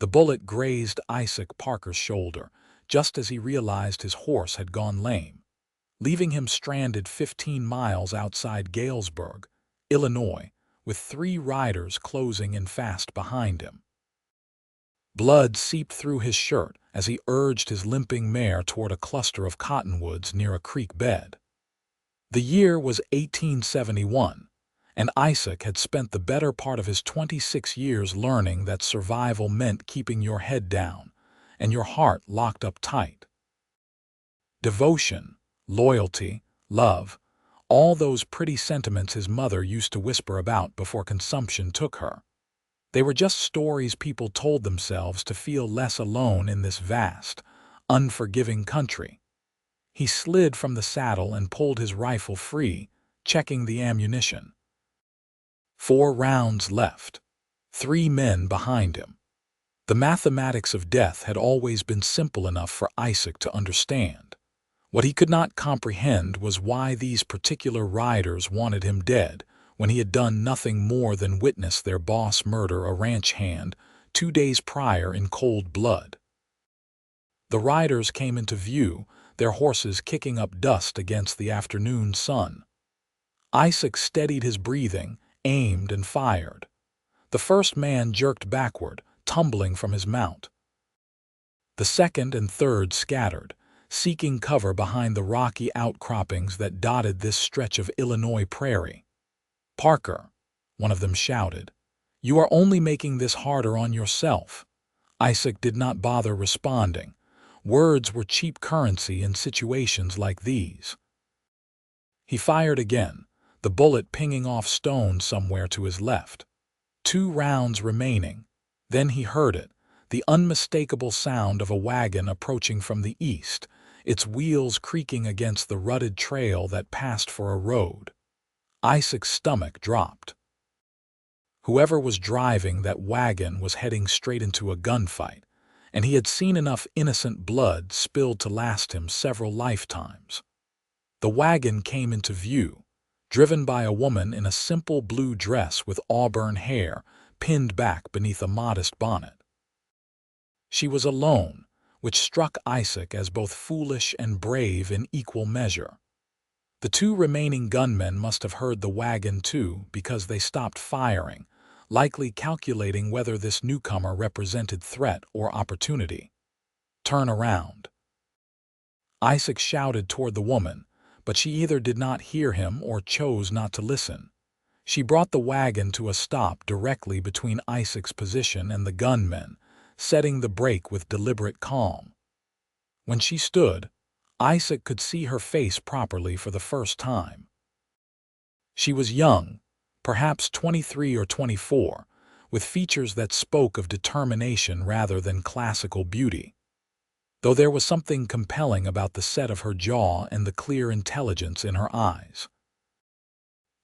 The bullet grazed Isaac Parker's shoulder, just as he realized his horse had gone lame, leaving him stranded 15 miles outside Galesburg, Illinois, with 3 riders closing in fast behind him. Blood seeped through his shirt as he urged his limping mare toward a cluster of cottonwoods near a creek bed. The year was 1871, and Isaac had spent the better part of his 26 years learning that survival meant keeping your head down and your heart locked up tight. Devotion, loyalty, love, all those pretty sentiments his mother used to whisper about before consumption took her. They were just stories people told themselves to feel less alone in this vast, unforgiving country. He slid from the saddle and pulled his rifle free, checking the ammunition. 4 rounds left, 3 men behind him. The mathematics of death had always been simple enough for Isaac to understand. What he could not comprehend was why these particular riders wanted him dead when he had done nothing more than witness their boss murder a ranch hand 2 days prior in cold blood. The riders came into view, their horses kicking up dust against the afternoon sun. Isaac steadied his breathing, aimed, and fired. The first man jerked backward, tumbling from his mount. The second and third scattered, seeking cover behind the rocky outcroppings that dotted this stretch of Illinois prairie. "Parker," one of them shouted, "you are only making this harder on yourself." Isaac did not bother responding. Words were cheap currency in situations like these. He fired again, the bullet pinging off stone somewhere to his left. 2 rounds remaining. Then he heard it, the unmistakable sound of a wagon approaching from the east, its wheels creaking against the rutted trail that passed for a road. Isaac's stomach dropped. Whoever was driving that wagon was heading straight into a gunfight, and he had seen enough innocent blood spilled to last him several lifetimes. The wagon came into view, driven by a woman in a simple blue dress with auburn hair pinned back beneath a modest bonnet. She was alone, which struck Isaac as both foolish and brave in equal measure. The 2 remaining gunmen must have heard the wagon too because they stopped firing, likely calculating whether this newcomer represented threat or opportunity. "Turn around." Isaac shouted toward the woman, but she either did not hear him or chose not to listen. She brought the wagon to a stop directly between Isaac's position and the gunmen, setting the brake with deliberate calm. When she stood, Isaac could see her face properly for the first time. She was young, perhaps 23 or 24, with features that spoke of determination rather than classical beauty, though there was something compelling about the set of her jaw and the clear intelligence in her eyes.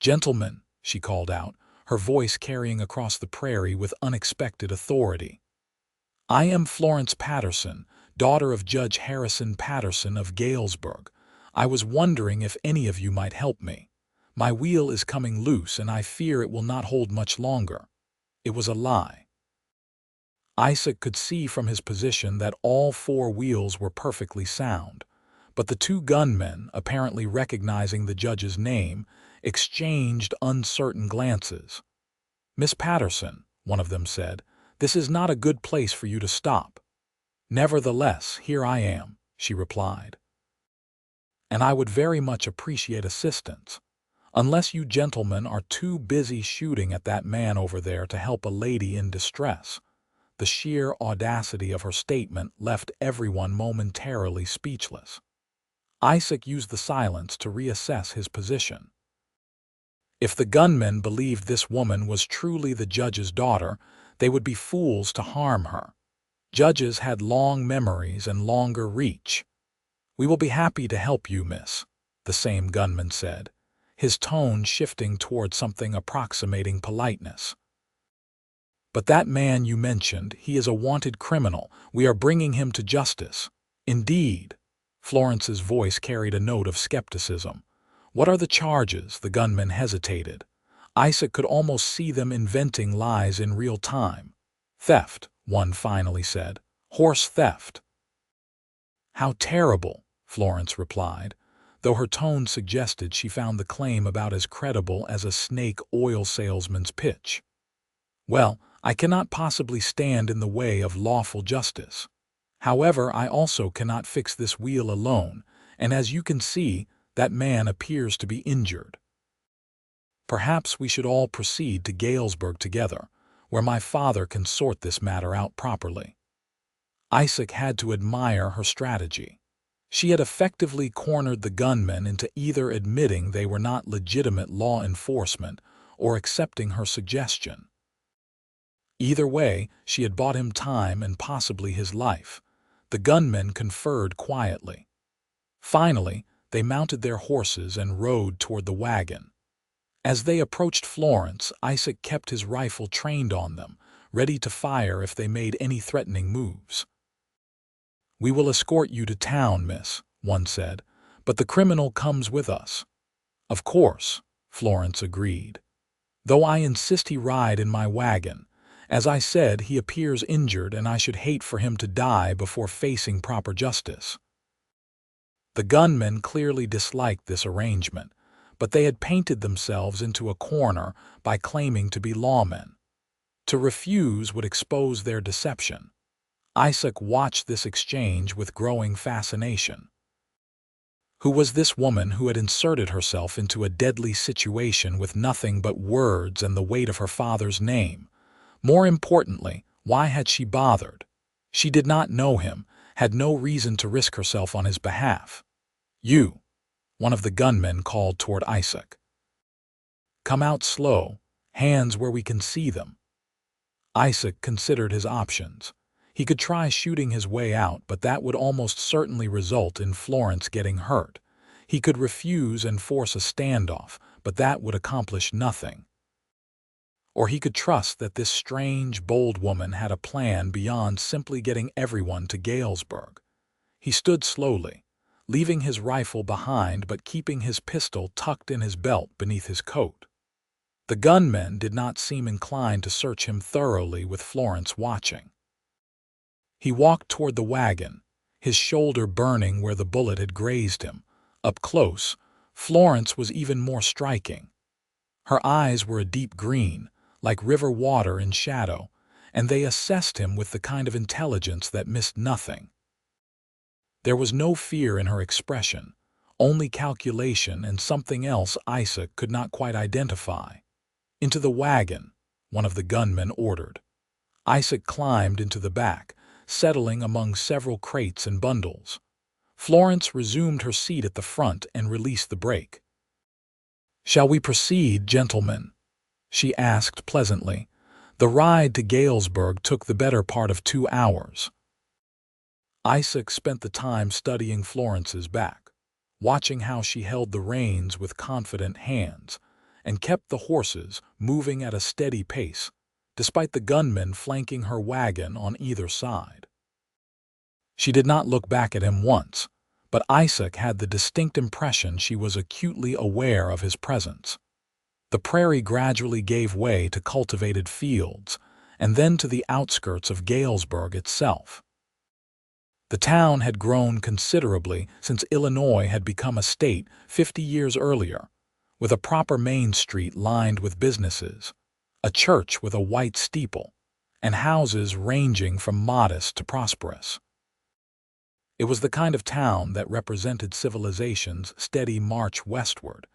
"Gentlemen," she called out, her voice carrying across the prairie with unexpected authority. "I am Florence Patterson, daughter of Judge Harrison Patterson of Galesburg. I was wondering if any of you might help me. My wheel is coming loose and I fear it will not hold much longer." It was a lie. Isaac could see from his position that all 4 wheels were perfectly sound, but the 2 gunmen, apparently recognizing the judge's name, exchanged uncertain glances. "Miss Patterson," one of them said, "this is not a good place for you to stop." "Nevertheless, here I am," she replied. "And I would very much appreciate assistance, unless you gentlemen are too busy shooting at that man over there to help a lady in distress." The sheer audacity of her statement left everyone momentarily speechless. Isaac used the silence to reassess his position. If the gunmen believed this woman was truly the judge's daughter, they would be fools to harm her. Judges had long memories and longer reach. "We will be happy to help you, miss," the same gunman said, his tone shifting toward something approximating politeness. "But that man you mentioned, he is a wanted criminal. We are bringing him to justice." "Indeed?" Florence's voice carried a note of skepticism. "What are the charges?" The gunman hesitated. Isaac could almost see them inventing lies in real time. "Theft," one finally said. "Horse theft." "How terrible," Florence replied, though her tone suggested she found the claim about as credible as a snake oil salesman's pitch. "Well, I cannot possibly stand in the way of lawful justice. However, I also cannot fix this wheel alone, and as you can see, that man appears to be injured. Perhaps we should all proceed to Galesburg together, where my father can sort this matter out properly." Isaac had to admire her strategy. She had effectively cornered the gunmen into either admitting they were not legitimate law enforcement or accepting her suggestion. Either way, she had bought him time and possibly his life. The gunmen conferred quietly. Finally, they mounted their horses and rode toward the wagon. As they approached Florence, Isaac kept his rifle trained on them, ready to fire if they made any threatening moves. "We will escort you to town, miss," one said, "but the criminal comes with us." "Of course," Florence agreed. "Though I insist he ride in my wagon. As I said, he appears injured and I should hate for him to die before facing proper justice." The gunmen clearly disliked this arrangement, but they had painted themselves into a corner by claiming to be lawmen. To refuse would expose their deception. Isaac watched this exchange with growing fascination. Who was this woman who had inserted herself into a deadly situation with nothing but words and the weight of her father's name? More importantly, why had she bothered? She did not know him, had no reason to risk herself on his behalf. "You," one of the gunmen called toward Isaac. "Come out slow, hands where we can see them." Isaac considered his options. He could try shooting his way out, but that would almost certainly result in Florence getting hurt. He could refuse and force a standoff, but that would accomplish nothing. Or he could trust that this strange, bold woman had a plan beyond simply getting everyone to Galesburg. He stood slowly, leaving his rifle behind but keeping his pistol tucked in his belt beneath his coat. The gunmen did not seem inclined to search him thoroughly with Florence watching. He walked toward the wagon, his shoulder burning where the bullet had grazed him. Up close, Florence was even more striking. Her eyes were a deep green, like river water in shadow, and they assessed him with the kind of intelligence that missed nothing. There was no fear in her expression, only calculation and something else Isaac could not quite identify. "Into the wagon," one of the gunmen ordered. Isaac climbed into the back, settling among several crates and bundles. Florence resumed her seat at the front and released the brake. "Shall we proceed, gentlemen?" she asked pleasantly. The ride to Galesburg took the better part of 2 hours. Isaac spent the time studying Florence's back, watching how she held the reins with confident hands, and kept the horses moving at a steady pace, despite the gunmen flanking her wagon on either side. She did not look back at him once, but Isaac had the distinct impression she was acutely aware of his presence. The prairie gradually gave way to cultivated fields, and then to the outskirts of Galesburg itself. The town had grown considerably since Illinois had become a state 50 years earlier, with a proper main street lined with businesses, a church with a white steeple, and houses ranging from modest to prosperous. It was the kind of town that represented civilization's steady march westward,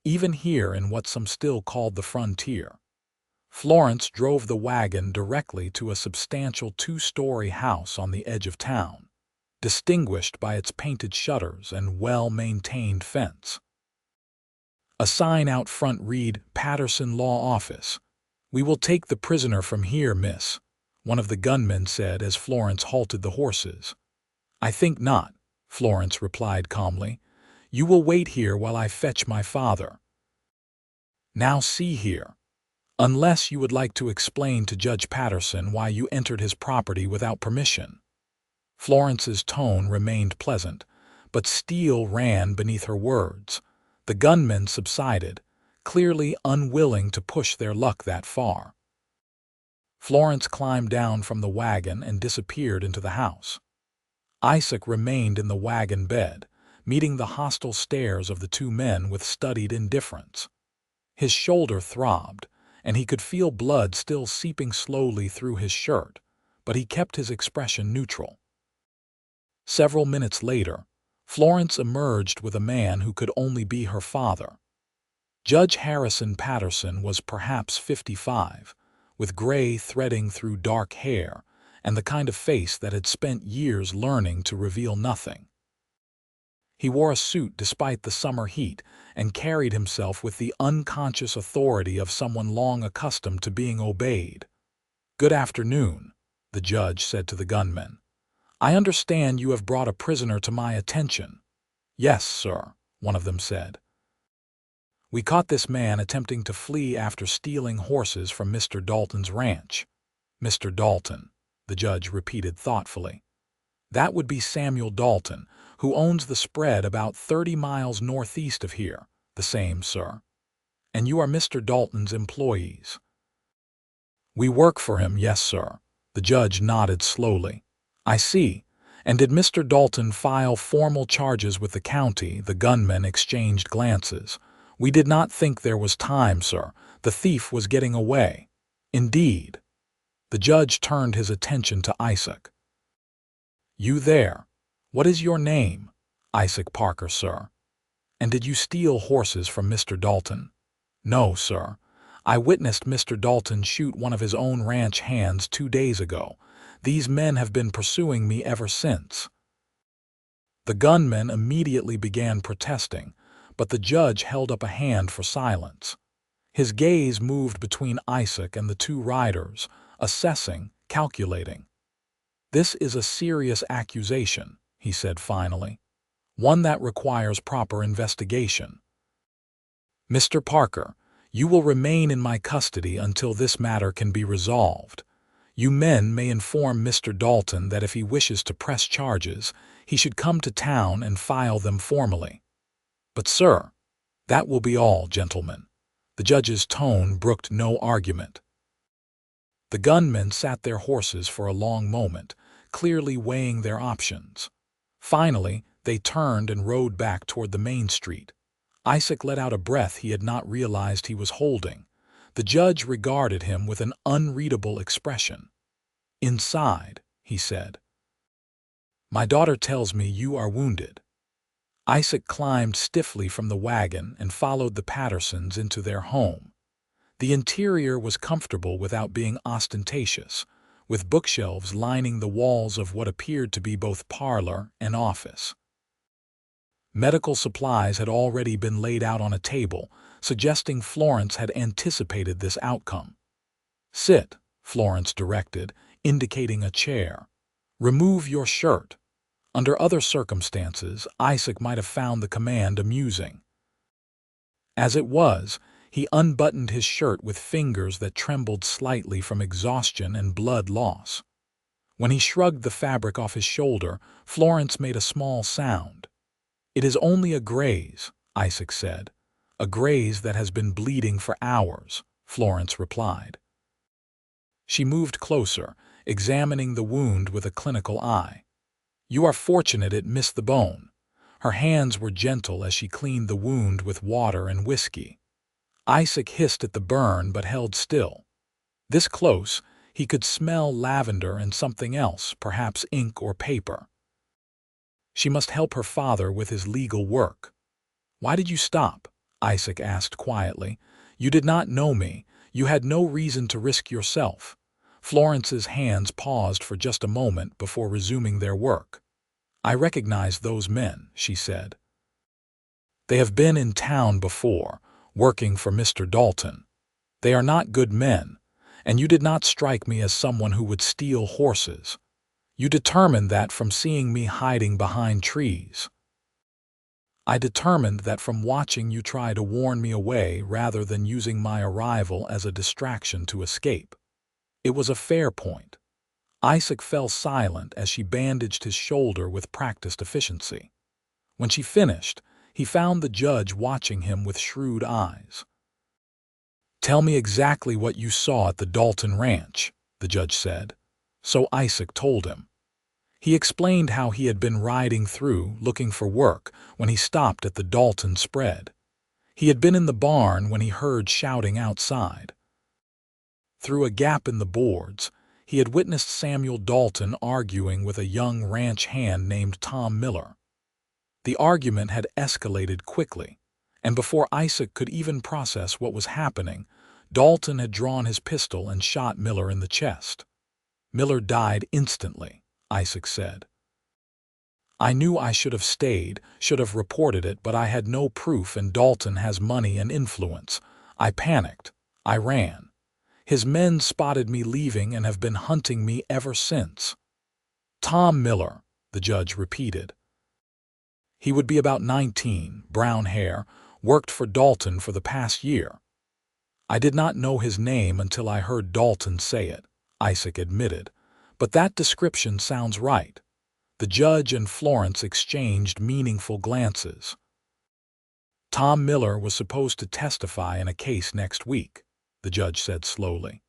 even here in what some still called the frontier. Florence drove the wagon directly to a substantial 2-story house on the edge of town, distinguished by its painted shutters and well-maintained fence. A sign out front read, "Patterson Law Office." "We will take the prisoner from here, miss," one of the gunmen said as Florence halted the horses. "I think not," Florence replied calmly. "You will wait here while I fetch my father." "Now see here. Unless you would like to explain to Judge Patterson why you entered his property without permission." Florence's tone remained pleasant, but steel ran beneath her words. The gunmen subsided, clearly unwilling to push their luck that far. Florence climbed down from the wagon and disappeared into the house. Isaac remained in the wagon bed, meeting the hostile stares of the two men with studied indifference. His shoulder throbbed, and he could feel blood still seeping slowly through his shirt, but he kept his expression neutral. Several minutes later, Florence emerged with a man who could only be her father. Judge Harrison Patterson was perhaps 55, with gray threading through dark hair and the kind of face that had spent years learning to reveal nothing. He wore a suit despite the summer heat and carried himself with the unconscious authority of someone long accustomed to being obeyed. "Good afternoon," the judge said to the gunmen. "I understand you have brought a prisoner to my attention." "Yes, sir," one of them said. "We caught this man attempting to flee after stealing horses from Mr. Dalton's ranch." "Mr. Dalton," the judge repeated thoughtfully. "That would be Samuel Dalton, who owns the spread about 30 miles northeast of here." "The same, sir." "And you are Mr. Dalton's employees?" "We work for him, yes, sir." The judge nodded slowly. "I see. And did Mr. Dalton file formal charges with the county?" The gunmen exchanged glances. "We did not think there was time, sir. The thief was getting away." "Indeed." The judge turned his attention to Isaac. "You there. What is your name?" "Isaac Parker, sir." "And did you steal horses from Mr. Dalton?" "No, sir. I witnessed Mr. Dalton shoot one of his own ranch hands 2 days ago. These men have been pursuing me ever since." The gunmen immediately began protesting, but the judge held up a hand for silence. His gaze moved between Isaac and the two riders, assessing, calculating. "This is a serious accusation," he said finally. "One that requires proper investigation. Mr. Parker, you will remain in my custody until this matter can be resolved. You men may inform Mr. Dalton that if he wishes to press charges, he should come to town and file them formally." "But, sir—" "That will be all, gentlemen." The judge's tone brooked no argument. The gunmen sat their horses for a long moment, clearly weighing their options. Finally, they turned and rode back toward the main street. Isaac let out a breath he had not realized he was holding. The judge regarded him with an unreadable expression. "Inside," he said. "My daughter tells me you are wounded." Isaac climbed stiffly from the wagon and followed the Pattersons into their home. The interior was comfortable without being ostentatious, with bookshelves lining the walls of what appeared to be both parlor and office. Medical supplies had already been laid out on a table, suggesting Florence had anticipated this outcome. "Sit," Florence directed, indicating a chair. "Remove your shirt." Under other circumstances, Isaac might have found the command amusing. As it was, he unbuttoned his shirt with fingers that trembled slightly from exhaustion and blood loss. When he shrugged the fabric off his shoulder, Florence made a small sound. "It is only a graze," Isaac said. "A graze that has been bleeding for hours," Florence replied. She moved closer, examining the wound with a clinical eye. "You are fortunate it missed the bone." Her hands were gentle as she cleaned the wound with water and whiskey. Isaac hissed at the burn but held still. This close, he could smell lavender and something else, perhaps ink or paper. She must help her father with his legal work. "Why did you stop?" Isaac asked quietly. "You did not know me. You had no reason to risk yourself." Florence's hands paused for just a moment before resuming their work. "I recognize those men," she said. "They have been in town before, working for Mr. Dalton. They are not good men, and you did not strike me as someone who would steal horses. You determined that from seeing me hiding behind trees." "I determined that from watching you try to warn me away rather than using my arrival as a distraction to escape." It was a fair point. Isaac fell silent as she bandaged his shoulder with practiced efficiency. When she finished, he found the judge watching him with shrewd eyes. "Tell me exactly what you saw at the Dalton ranch," the judge said. So Isaac told him. He explained how he had been riding through looking for work when he stopped at the Dalton spread. He had been in the barn when he heard shouting outside. Through a gap in the boards, he had witnessed Samuel Dalton arguing with a young ranch hand named Tom Miller. The argument had escalated quickly, and before Isaac could even process what was happening, Dalton had drawn his pistol and shot Miller in the chest. Miller died instantly, Isaac said. I knew I should have stayed, should have reported it, but I had no proof, and Dalton has money and influence. I panicked. I ran. His men spotted me leaving and have been hunting me ever since. Tom Miller, the judge repeated. He would be about 19, brown hair, worked for Dalton for the past year. I did not know his name until I heard Dalton say it, Isaac admitted. But that description sounds right. The judge and Florence exchanged meaningful glances. Tom Miller was supposed to testify in a case next week, the judge said slowly.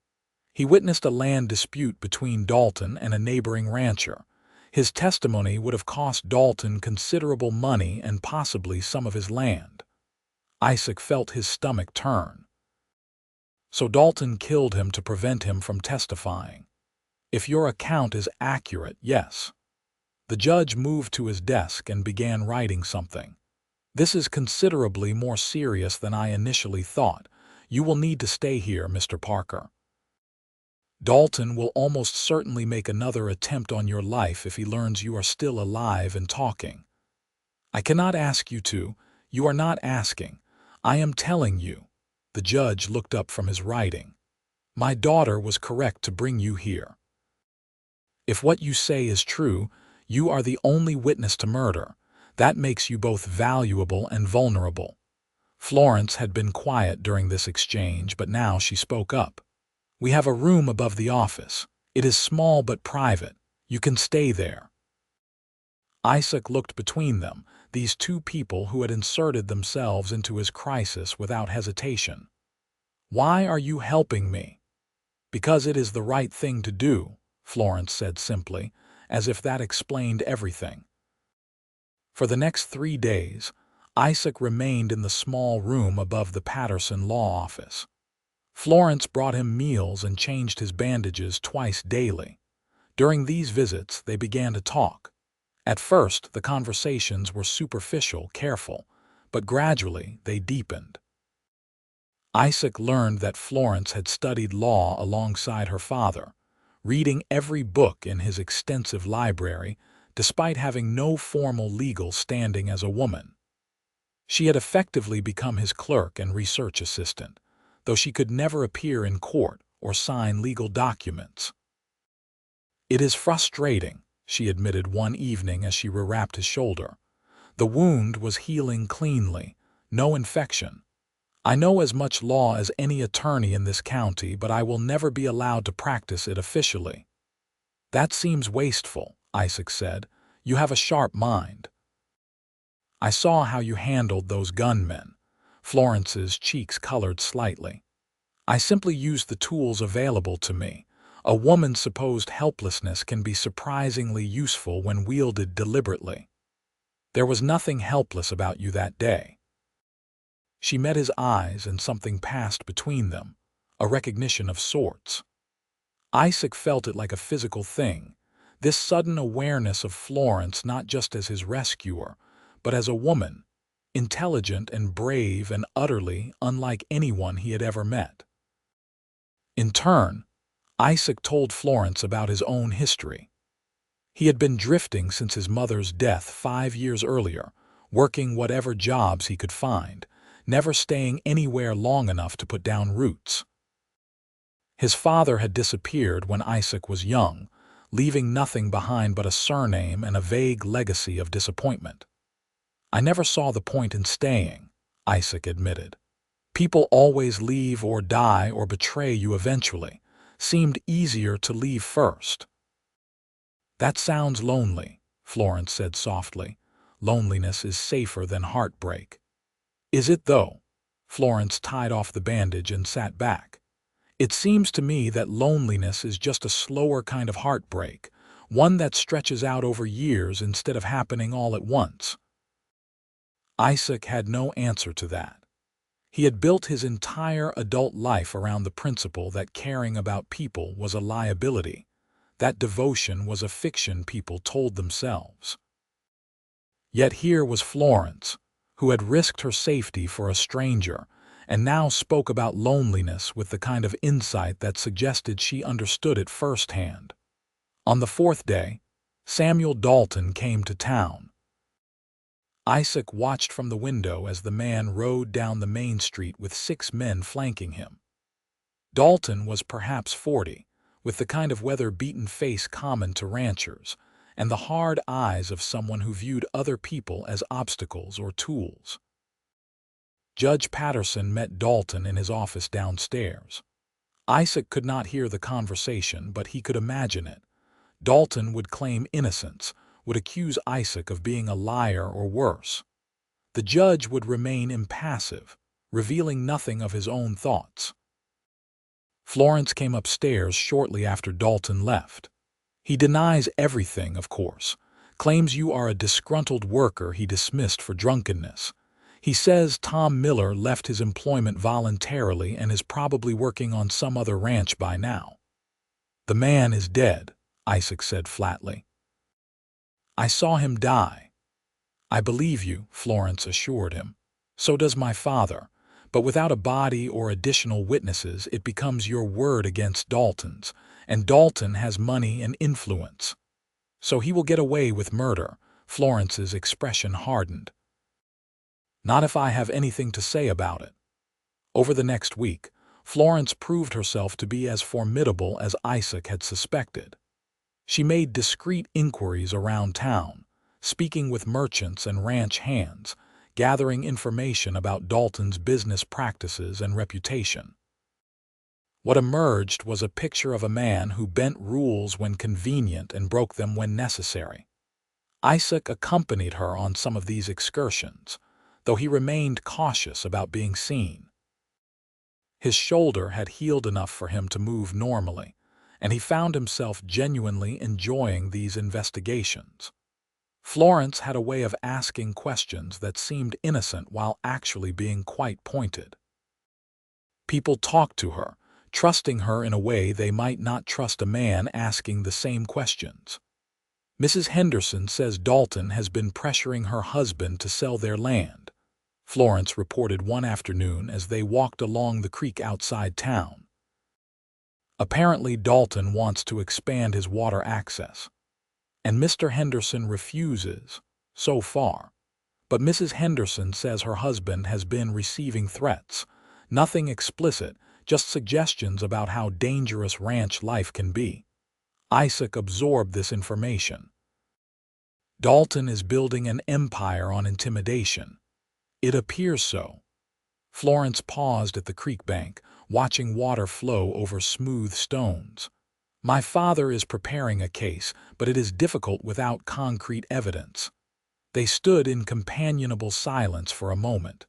He witnessed a land dispute between Dalton and a neighboring rancher. His testimony would have cost Dalton considerable money and possibly some of his land. Isaac felt his stomach turn. So Dalton killed him to prevent him from testifying. If your account is accurate, yes. The judge moved to his desk and began writing something. This is considerably more serious than I initially thought. You will need to stay here, Mr. Parker. Dalton will almost certainly make another attempt on your life if he learns you are still alive and talking. I cannot ask you to. You are not asking. I am telling you. The judge looked up from his writing. My daughter was correct to bring you here. If what you say is true, you are the only witness to murder. That makes you both valuable and vulnerable. Florence had been quiet during this exchange, but now she spoke up. We have a room above the office. It is small but private. You can stay there. Isaac looked between them, these two people who had inserted themselves into his crisis without hesitation. Why are you helping me? Because it is the right thing to do, Florence said simply, as if that explained everything. For the next 3 days, Isaac remained in the small room above the Patterson law office. Florence brought him meals and changed his bandages twice daily. During these visits, they began to talk. At first, the conversations were superficial, careful, but gradually they deepened. Isaac learned that Florence had studied law alongside her father, reading every book in his extensive library, despite having no formal legal standing as a woman. She had effectively become his clerk and research assistant, though she could never appear in court or sign legal documents. It is frustrating, she admitted one evening as she rewrapped his shoulder. The wound was healing cleanly, no infection. I know as much law as any attorney in this county, but I will never be allowed to practice it officially. That seems wasteful, Isaac said. You have a sharp mind. I saw how you handled those gunmen. Florence's cheeks colored slightly. I simply used the tools available to me. A woman's supposed helplessness can be surprisingly useful when wielded deliberately. There was nothing helpless about you that day. She met his eyes and something passed between them, a recognition of sorts. Isaac felt it like a physical thing, this sudden awareness of Florence not just as his rescuer, but as a woman, intelligent and brave and utterly unlike anyone he had ever met. In turn, Isaac told Florence about his own history. He had been drifting since his mother's death 5 years earlier, working whatever jobs he could find, never staying anywhere long enough to put down roots. His father had disappeared when Isaac was young, leaving nothing behind but a surname and a vague legacy of disappointment. I never saw the point in staying, Isaac admitted. People always leave or die or betray you eventually. Seemed easier to leave first. That sounds lonely, Florence said softly. Loneliness is safer than heartbreak. Is it though? Florence tied off the bandage and sat back. It seems to me that loneliness is just a slower kind of heartbreak, one that stretches out over years instead of happening all at once. Isaac had no answer to that. He had built his entire adult life around the principle that caring about people was a liability, that devotion was a fiction people told themselves. Yet here was Florence, who had risked her safety for a stranger, and now spoke about loneliness with the kind of insight that suggested she understood it firsthand. On the fourth day, Samuel Dalton came to town. Isaac watched from the window as the man rode down the main street with 6 men flanking him. Dalton was perhaps 40, with the kind of weather-beaten face common to ranchers, and the hard eyes of someone who viewed other people as obstacles or tools. Judge Patterson met Dalton in his office downstairs. Isaac could not hear the conversation, but he could imagine it. Dalton would claim innocence, would accuse Isaac of being a liar or worse. The judge would remain impassive, revealing nothing of his own thoughts. Florence came upstairs shortly after Dalton left. He denies everything, of course, claims you are a disgruntled worker he dismissed for drunkenness. He says Tom Miller left his employment voluntarily and is probably working on some other ranch by now. The man is dead, Isaac said flatly. I saw him die. I believe you, Florence assured him. So does my father. But without a body or additional witnesses, it becomes your word against Dalton's, and Dalton has money and influence. So he will get away with murder. Florence's expression hardened. Not if I have anything to say about it. Over the next week, Florence proved herself to be as formidable as Isaac had suspected. She made discreet inquiries around town, speaking with merchants and ranch hands, gathering information about Dalton's business practices and reputation. What emerged was a picture of a man who bent rules when convenient and broke them when necessary. Isaac accompanied her on some of these excursions, though he remained cautious about being seen. His shoulder had healed enough for him to move normally, and he found himself genuinely enjoying these investigations. Florence had a way of asking questions that seemed innocent while actually being quite pointed. People talked to her, trusting her in a way they might not trust a man asking the same questions. Mrs. Henderson says Dalton has been pressuring her husband to sell their land, Florence reported one afternoon as they walked along the creek outside town. Apparently Dalton wants to expand his water access, and Mr. Henderson refuses, so far. But Mrs. Henderson says her husband has been receiving threats, nothing explicit, just suggestions about how dangerous ranch life can be. Isaac absorbed this information. Dalton is building an empire on intimidation. It appears so. Florence paused at the creek bank, watching water flow over smooth stones. My father is preparing a case, but it is difficult without concrete evidence. They stood in companionable silence for a moment.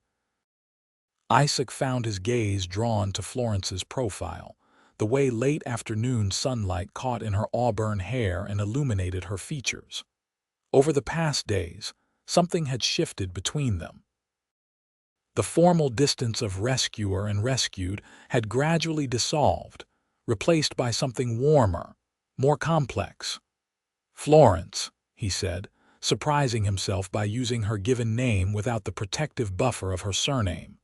Isaac found his gaze drawn to Florence's profile, the way late afternoon sunlight caught in her auburn hair and illuminated her features. Over the past days, something had shifted between them. The formal distance of rescuer and rescued had gradually dissolved, replaced by something warmer, more complex. Florence, he said, surprising himself by using her given name without the protective buffer of her surname.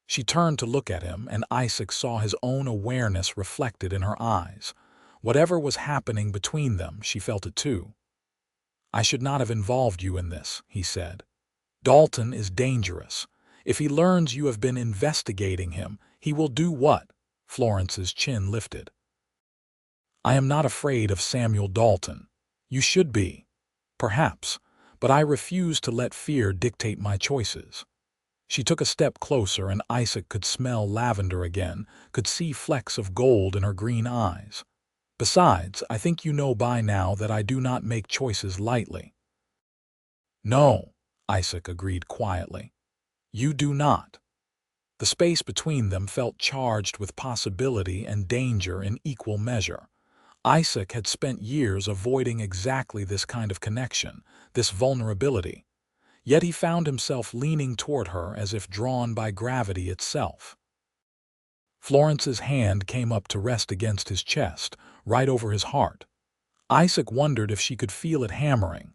She turned to look at him, and Isaac saw his own awareness reflected in her eyes. Whatever was happening between them, she felt it too. I should not have involved you in this, he said. Dalton is dangerous. If he learns you have been investigating him, he will do what? Florence's chin lifted. I am not afraid of Samuel Dalton. You should be. Perhaps, but I refuse to let fear dictate my choices. She took a step closer, and Isaac could smell lavender again, could see flecks of gold in her green eyes. Besides, I think you know by now that I do not make choices lightly. No, Isaac agreed quietly. You do not. The space between them felt charged with possibility and danger in equal measure. Isaac had spent years avoiding exactly this kind of connection, this vulnerability. Yet he found himself leaning toward her as if drawn by gravity itself. Florence's hand came up to rest against his chest, right over his heart. Isaac wondered if she could feel it hammering.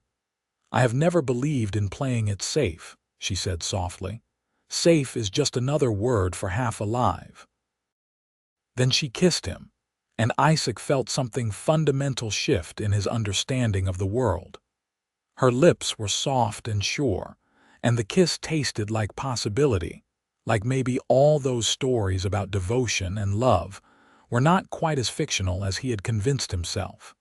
"I have never believed in playing it safe," she said softly. "Safe is just another word for half alive." Then she kissed him, and Isaac felt something fundamental shift in his understanding of the world. Her lips were soft and sure, and the kiss tasted like possibility, like maybe all those stories about devotion and love were not quite as fictional as he had convinced himself.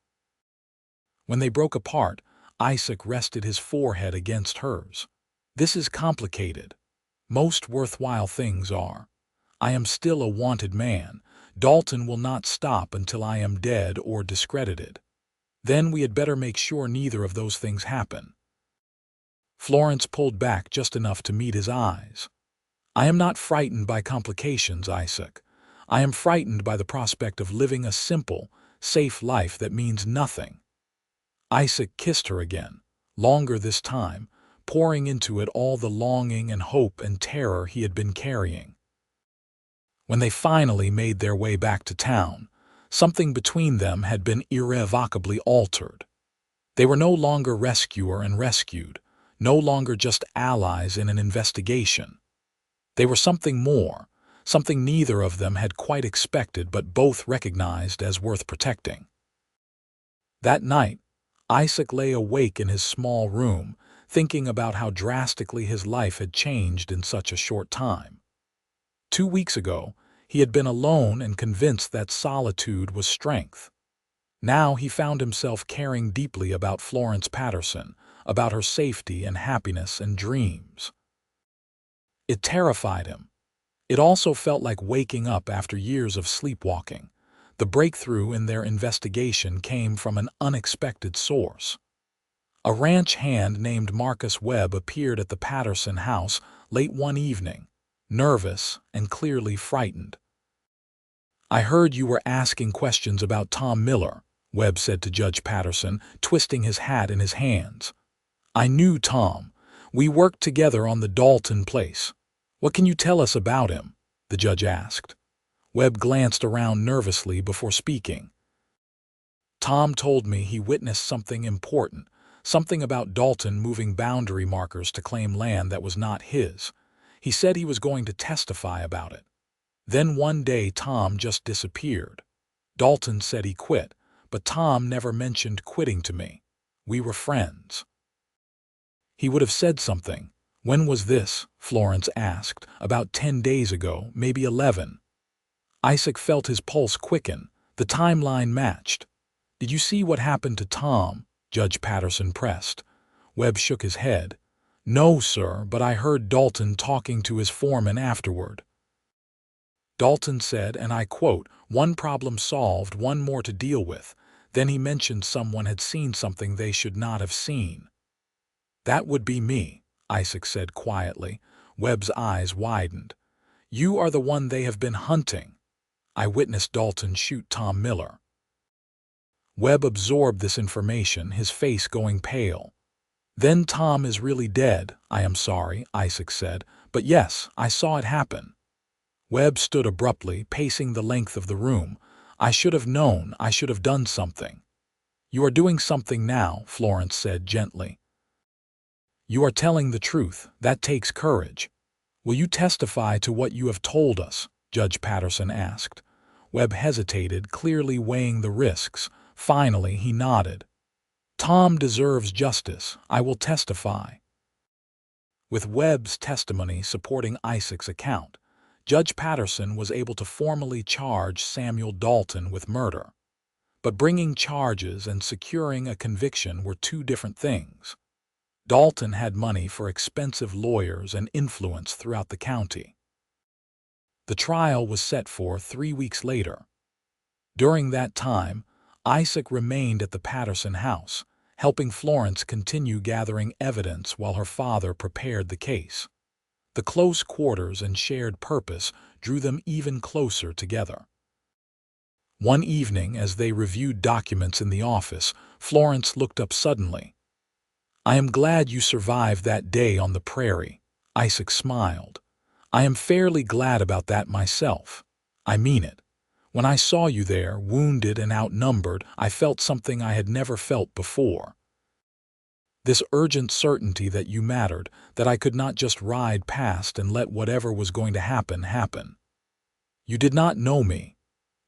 When they broke apart, Isaac rested his forehead against hers. "This is complicated. Most worthwhile things are. I am still a wanted man. Dalton will not stop until I am dead or discredited. Then we had better make sure neither of those things happen." Florence pulled back just enough to meet his eyes. "I am not frightened by complications, Isaac. I am frightened by the prospect of living a simple, safe life that means nothing." Isaac kissed her again, longer this time, pouring into it all the longing and hope and terror he had been carrying. When they finally made their way back to town, something between them had been irrevocably altered. They were no longer rescuer and rescued, no longer just allies in an investigation. They were something more, something neither of them had quite expected but both recognized as worth protecting. That night, Isaac lay awake in his small room, thinking about how drastically his life had changed in such a short time. 2 weeks ago, he had been alone and convinced that solitude was strength. Now he found himself caring deeply about Florence Patterson, about her safety and happiness and dreams. It terrified him. It also felt like waking up after years of sleepwalking. The breakthrough in their investigation came from an unexpected source. A ranch hand named Marcus Webb appeared at the Patterson house late one evening, nervous and clearly frightened. "I heard you were asking questions about Tom Miller," Webb said to Judge Patterson, twisting his hat in his hands. "I knew Tom. We worked together on the Dalton place. What can you tell us about him?" the judge asked. Webb glanced around nervously before speaking. "Tom told me he witnessed something important, something about Dalton moving boundary markers to claim land that was not his. He said he was going to testify about it. Then one day Tom just disappeared. Dalton said he quit, but Tom never mentioned quitting to me. We were friends." "He would have said something. When was this?" Florence asked. "About 10 days ago, maybe 11. Isaac felt his pulse quicken. The timeline matched. "Did you see what happened to Tom?" Judge Patterson pressed. Webb shook his head. "No, sir, but I heard Dalton talking to his foreman afterward. Dalton said, and I quote, 'One problem solved, one more to deal with.' Then he mentioned someone had seen something they should not have seen." "That would be me," Isaac said quietly. Webb's eyes widened. "You are the one they have been hunting. I witnessed Dalton shoot Tom Miller." Webb absorbed this information, his face going pale. "Then Tom is really dead. I am sorry," Isaac said, "but yes, I saw it happen." Webb stood abruptly, pacing the length of the room. "I should have known. I should have done something." "You are doing something now," Florence said gently. "You are telling the truth. That takes courage. Will you testify to what you have told us?" Judge Patterson asked. Webb hesitated, clearly weighing the risks. Finally, he nodded. "Tom deserves justice. I will testify." With Webb's testimony supporting Isaac's account, Judge Patterson was able to formally charge Samuel Dalton with murder. But bringing charges and securing a conviction were two different things. Dalton had money for expensive lawyers and influence throughout the county. The trial was set for 3 weeks later. During that time, Isaac remained at the Patterson house, helping Florence continue gathering evidence while her father prepared the case. The close quarters and shared purpose drew them even closer together. One evening, as they reviewed documents in the office, Florence looked up suddenly. "I am glad you survived that day on the prairie," Isaac smiled. "I am fairly glad about that myself. I mean it. When I saw you there, wounded and outnumbered, I felt something I had never felt before. This urgent certainty that you mattered, that I could not just ride past and let whatever was going to happen happen. You did not know me.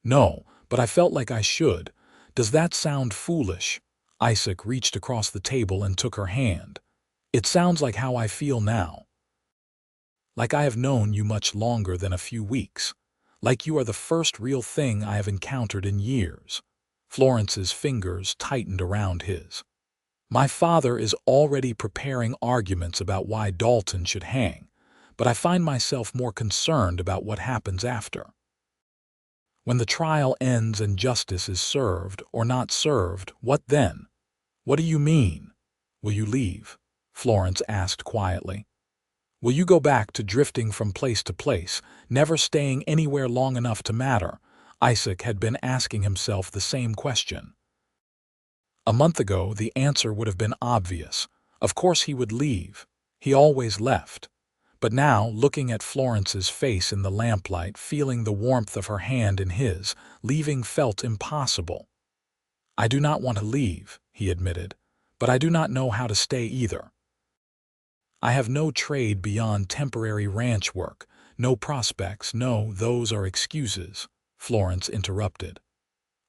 No, but I felt like I should. Does that sound foolish?" Isaac reached across the table and took her hand. "It sounds like how I feel now. Like I have known you much longer than a few weeks. Like you are the first real thing I have encountered in years." Florence's fingers tightened around his. "My father is already preparing arguments about why Dalton should hang, but I find myself more concerned about what happens after. When the trial ends and justice is served or not served, what then?" "What do you mean?" "Will you leave?" Florence asked quietly. "Will you go back to drifting from place to place, never staying anywhere long enough to matter?" Isaac had been asking himself the same question. A month ago, the answer would have been obvious. Of course he would leave. He always left. But now, looking at Florence's face in the lamplight, feeling the warmth of her hand in his, leaving felt impossible. "I do not want to leave," he admitted, "but I do not know how to stay either. I have no trade beyond temporary ranch work, no prospects, no, those are excuses," Florence interrupted.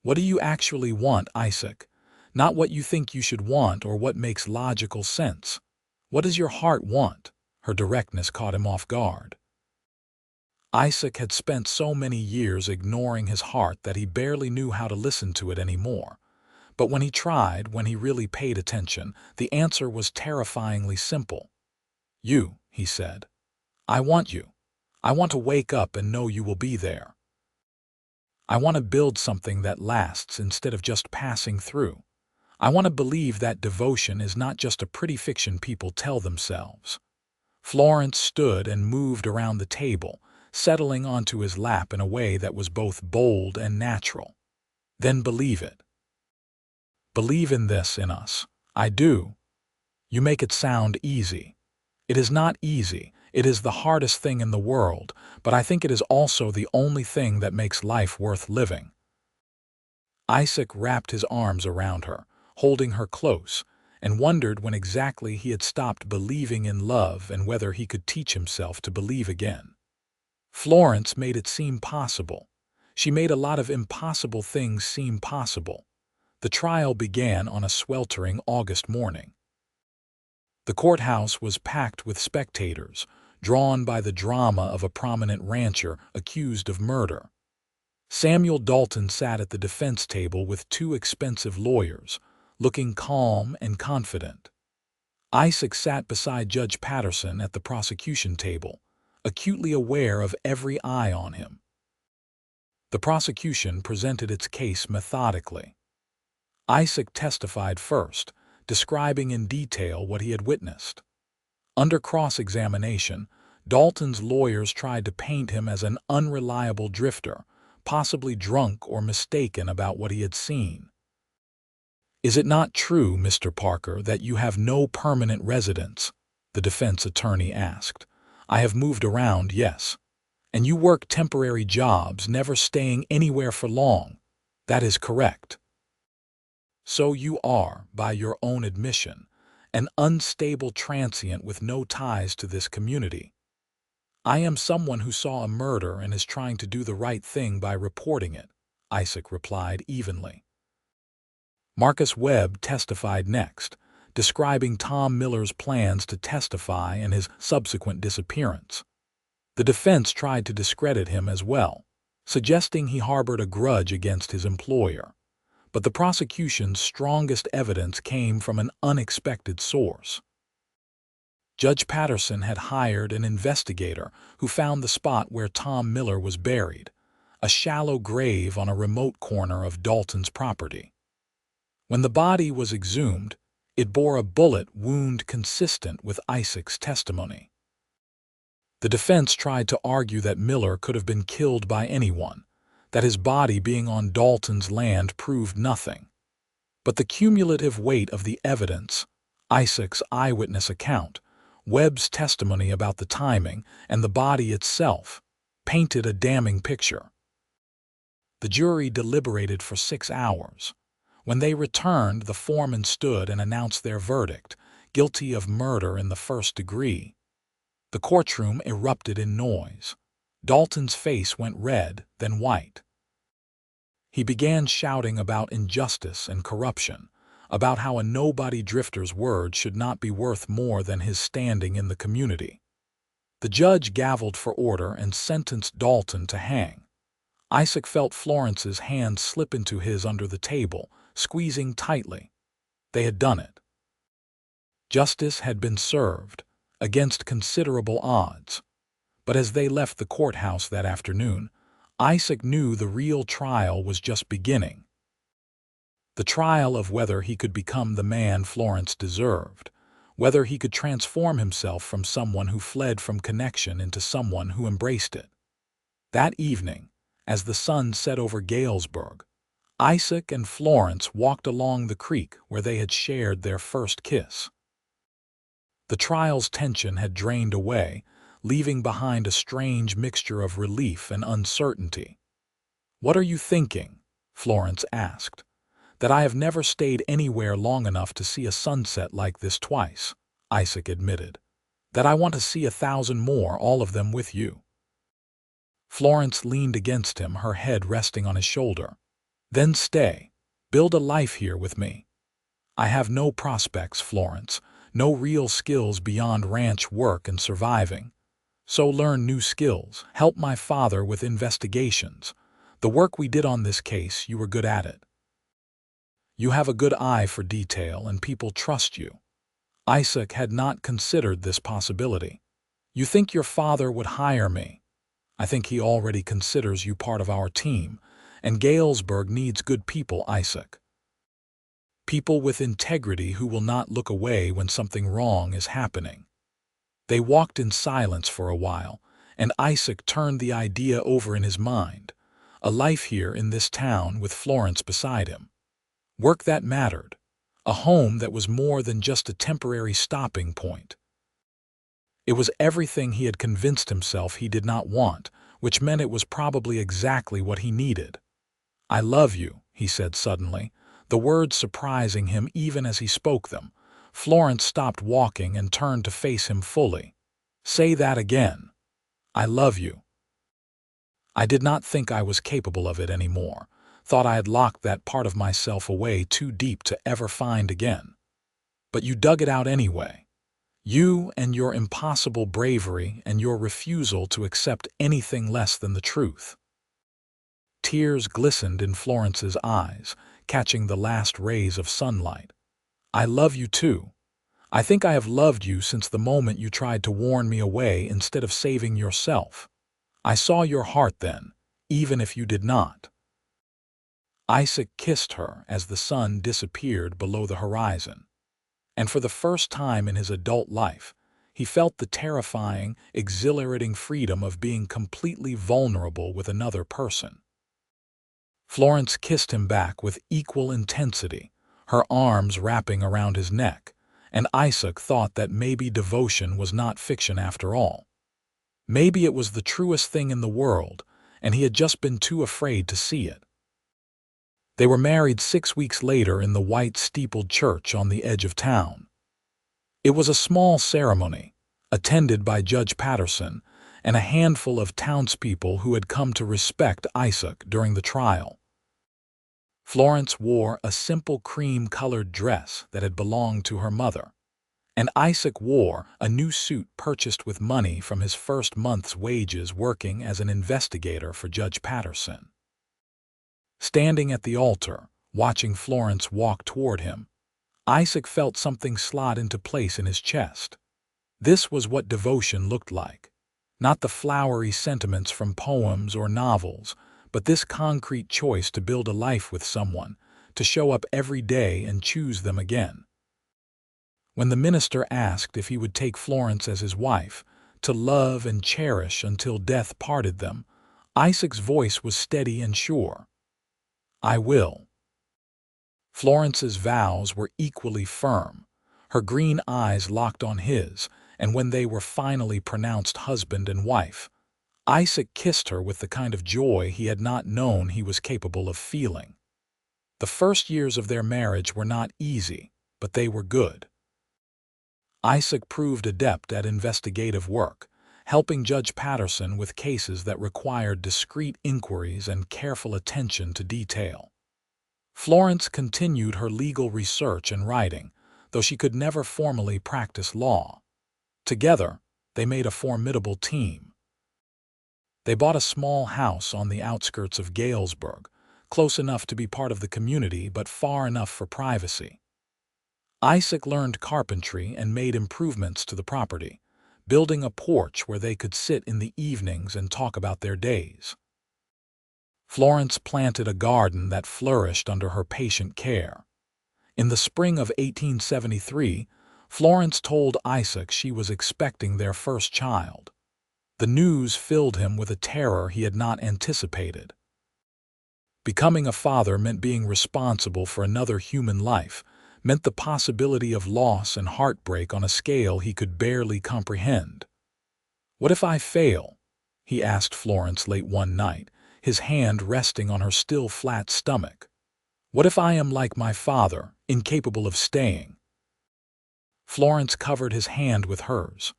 "What do you actually want, Isaac? Not what you think you should want or what makes logical sense. What does your heart want?" Her directness caught him off guard. Isaac had spent so many years ignoring his heart that he barely knew how to listen to it anymore. But when he tried, when he really paid attention, the answer was terrifyingly simple. "You," he said. "I want you. I want to wake up and know you will be there. I want to build something that lasts instead of just passing through. I want to believe that devotion is not just a pretty fiction people tell themselves." Florence stood and moved around the table, settling onto his lap in a way that was both bold and natural. "Then believe it. Believe in this in us." "I do." "You make it sound easy." "It is not easy. It is the hardest thing in the world, but I think it is also the only thing that makes life worth living." Isaac wrapped his arms around her, holding her close, and wondered when exactly he had stopped believing in love and whether he could teach himself to believe again. Florence made it seem possible. She made a lot of impossible things seem possible. The trial began on a sweltering August morning. The courthouse was packed with spectators, drawn by the drama of a prominent rancher accused of murder. Samuel Dalton sat at the defense table with two expensive lawyers, looking calm and confident. Isaac sat beside Judge Patterson at the prosecution table, acutely aware of every eye on him. The prosecution presented its case methodically. Isaac testified first, describing in detail what he had witnessed. Under cross-examination, Dalton's lawyers tried to paint him as an unreliable drifter, possibly drunk or mistaken about what he had seen. "Is it not true, Mr. Parker, that you have no permanent residence?" the defense attorney asked. "I have moved around, yes. And you work temporary jobs, never staying anywhere for long." "That is correct." "So you are, by your own admission, an unstable transient with no ties to this community." "I am someone who saw a murder and is trying to do the right thing by reporting it," Isaac replied evenly. Marcus Webb testified next, describing Tom Miller's plans to testify and his subsequent disappearance. The defense tried to discredit him as well, suggesting he harbored a grudge against his employer. But the prosecution's strongest evidence came from an unexpected source. Judge Patterson had hired an investigator who found the spot where Tom Miller was buried, a shallow grave on a remote corner of Dalton's property. When the body was exhumed, it bore a bullet wound consistent with Isaac's testimony. The defense tried to argue that Miller could have been killed by anyone, that his body being on Dalton's land proved nothing. But the cumulative weight of the evidence, Isaac's eyewitness account, Webb's testimony about the timing, and the body itself, painted a damning picture. The jury deliberated for 6 hours. When they returned, the foreman stood and announced their verdict, guilty of murder in the first degree. The courtroom erupted in noise. Dalton's face went red, then white. He began shouting about injustice and corruption, about how a nobody drifter's word should not be worth more than his standing in the community. The judge gavelled for order and sentenced Dalton to hang. Isaac felt Florence's hand slip into his under the table, squeezing tightly. They had done it. Justice had been served, against considerable odds. But as they left the courthouse that afternoon, Isaac knew the real trial was just beginning. The trial of whether he could become the man Florence deserved, whether he could transform himself from someone who fled from connection into someone who embraced it. That evening, as the sun set over Galesburg, Isaac and Florence walked along the creek where they had shared their first kiss. The trial's tension had drained away, leaving behind a strange mixture of relief and uncertainty. "What are you thinking?" Florence asked. "That I have never stayed anywhere long enough to see a sunset like this twice," Isaac admitted. "That I want to see 1,000 more, all of them with you." Florence leaned against him, her head resting on his shoulder. "Then stay. Build a life here with me." "I have no prospects, Florence, no real skills beyond ranch work and surviving. So learn new skills, help my father with investigations. The work we did on this case, you were good at it. You have a good eye for detail and people trust you." Isaac had not considered this possibility. "You think your father would hire me? I think he already considers you part of our team, and Galesburg needs good people, Isaac. People with integrity who will not look away when something wrong is happening." They walked in silence for a while, and Isaac turned the idea over in his mind. A life here in this town with Florence beside him. Work that mattered. A home that was more than just a temporary stopping point. It was everything he had convinced himself he did not want, which meant it was probably exactly what he needed. "I love you," he said suddenly, the words surprising him even as he spoke them. Florence stopped walking and turned to face him fully. "Say that again." "I love you." "I did not think I was capable of it anymore. Thought I had locked that part of myself away too deep to ever find again. But you dug it out anyway. You and your impossible bravery and your refusal to accept anything less than the truth." Tears glistened in Florence's eyes, catching the last rays of sunlight. "I love you too. I think I have loved you since the moment you tried to warn me away instead of saving yourself. I saw your heart then, even if you did not." Isaac kissed her as the sun disappeared below the horizon. And for the first time in his adult life, he felt the terrifying, exhilarating freedom of being completely vulnerable with another person. Florence kissed him back with equal intensity, her arms wrapping around his neck, and Isaac thought that maybe devotion was not fiction after all. Maybe it was the truest thing in the world, and he had just been too afraid to see it. They were married 6 weeks later in the white steepled church on the edge of town. It was a small ceremony, attended by Judge Patterson and a handful of townspeople who had come to respect Isaac during the trial. Florence wore a simple cream-colored dress that had belonged to her mother, and Isaac wore a new suit purchased with money from his first month's wages working as an investigator for Judge Patterson. Standing at the altar, watching Florence walk toward him, Isaac felt something slot into place in his chest. This was what devotion looked like. Not the flowery sentiments from poems or novels, but this concrete choice to build a life with someone, to show up every day and choose them again. When the minister asked if he would take Florence as his wife, to love and cherish until death parted them, Isaac's voice was steady and sure. I will. Florence's vows were equally firm. Her green eyes locked on his, and when they were finally pronounced husband and wife, Isaac kissed her with the kind of joy he had not known he was capable of feeling. The first years of their marriage were not easy, but they were good. Isaac proved adept at investigative work, helping Judge Patterson with cases that required discreet inquiries and careful attention to detail. Florence continued her legal research and writing, though she could never formally practice law. Together, they made a formidable team. They bought a small house on the outskirts of Galesburg, close enough to be part of the community but far enough for privacy. Isaac learned carpentry and made improvements to the property, building a porch where they could sit in the evenings and talk about their days. Florence planted a garden that flourished under her patient care. In the spring of 1873, Florence told Isaac she was expecting their first child. The news filled him with a terror he had not anticipated. Becoming a father meant being responsible for another human life, meant the possibility of loss and heartbreak on a scale he could barely comprehend. "What if I fail?" he asked Florence late one night, his hand resting on her still flat stomach. "What if I am like my father, incapable of staying?" Florence covered his hand with hers.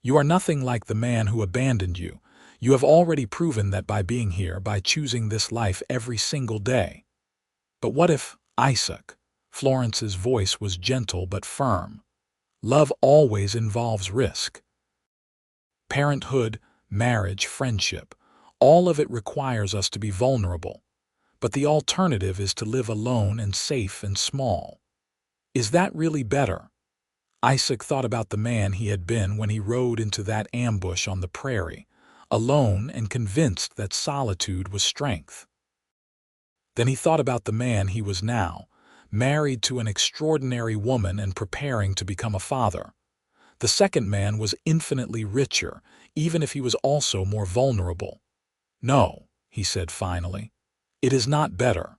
"You are nothing like the man who abandoned you. You have already proven that by being here, by choosing this life every single day." "But what if, Isaac?" Florence's voice was gentle but firm. "Love always involves risk. Parenthood, marriage, friendship, all of it requires us to be vulnerable. But the alternative is to live alone and safe and small. Is that really better?" Isaac thought about the man he had been when he rode into that ambush on the prairie, alone and convinced that solitude was strength. Then he thought about the man he was now, married to an extraordinary woman and preparing to become a father. The second man was infinitely richer, even if he was also more vulnerable. "No," he said finally, "it is not better."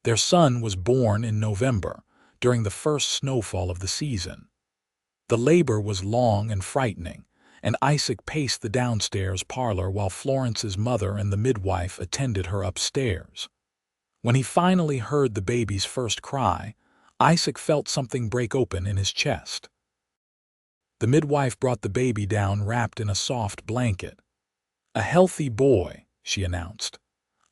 Their son was born in November, during the first snowfall of the season. The labor was long and frightening, and Isaac paced the downstairs parlor while Florence's mother and the midwife attended her upstairs. When he finally heard the baby's first cry, Isaac felt something break open in his chest. The midwife brought the baby down wrapped in a soft blanket. "A healthy boy," she announced.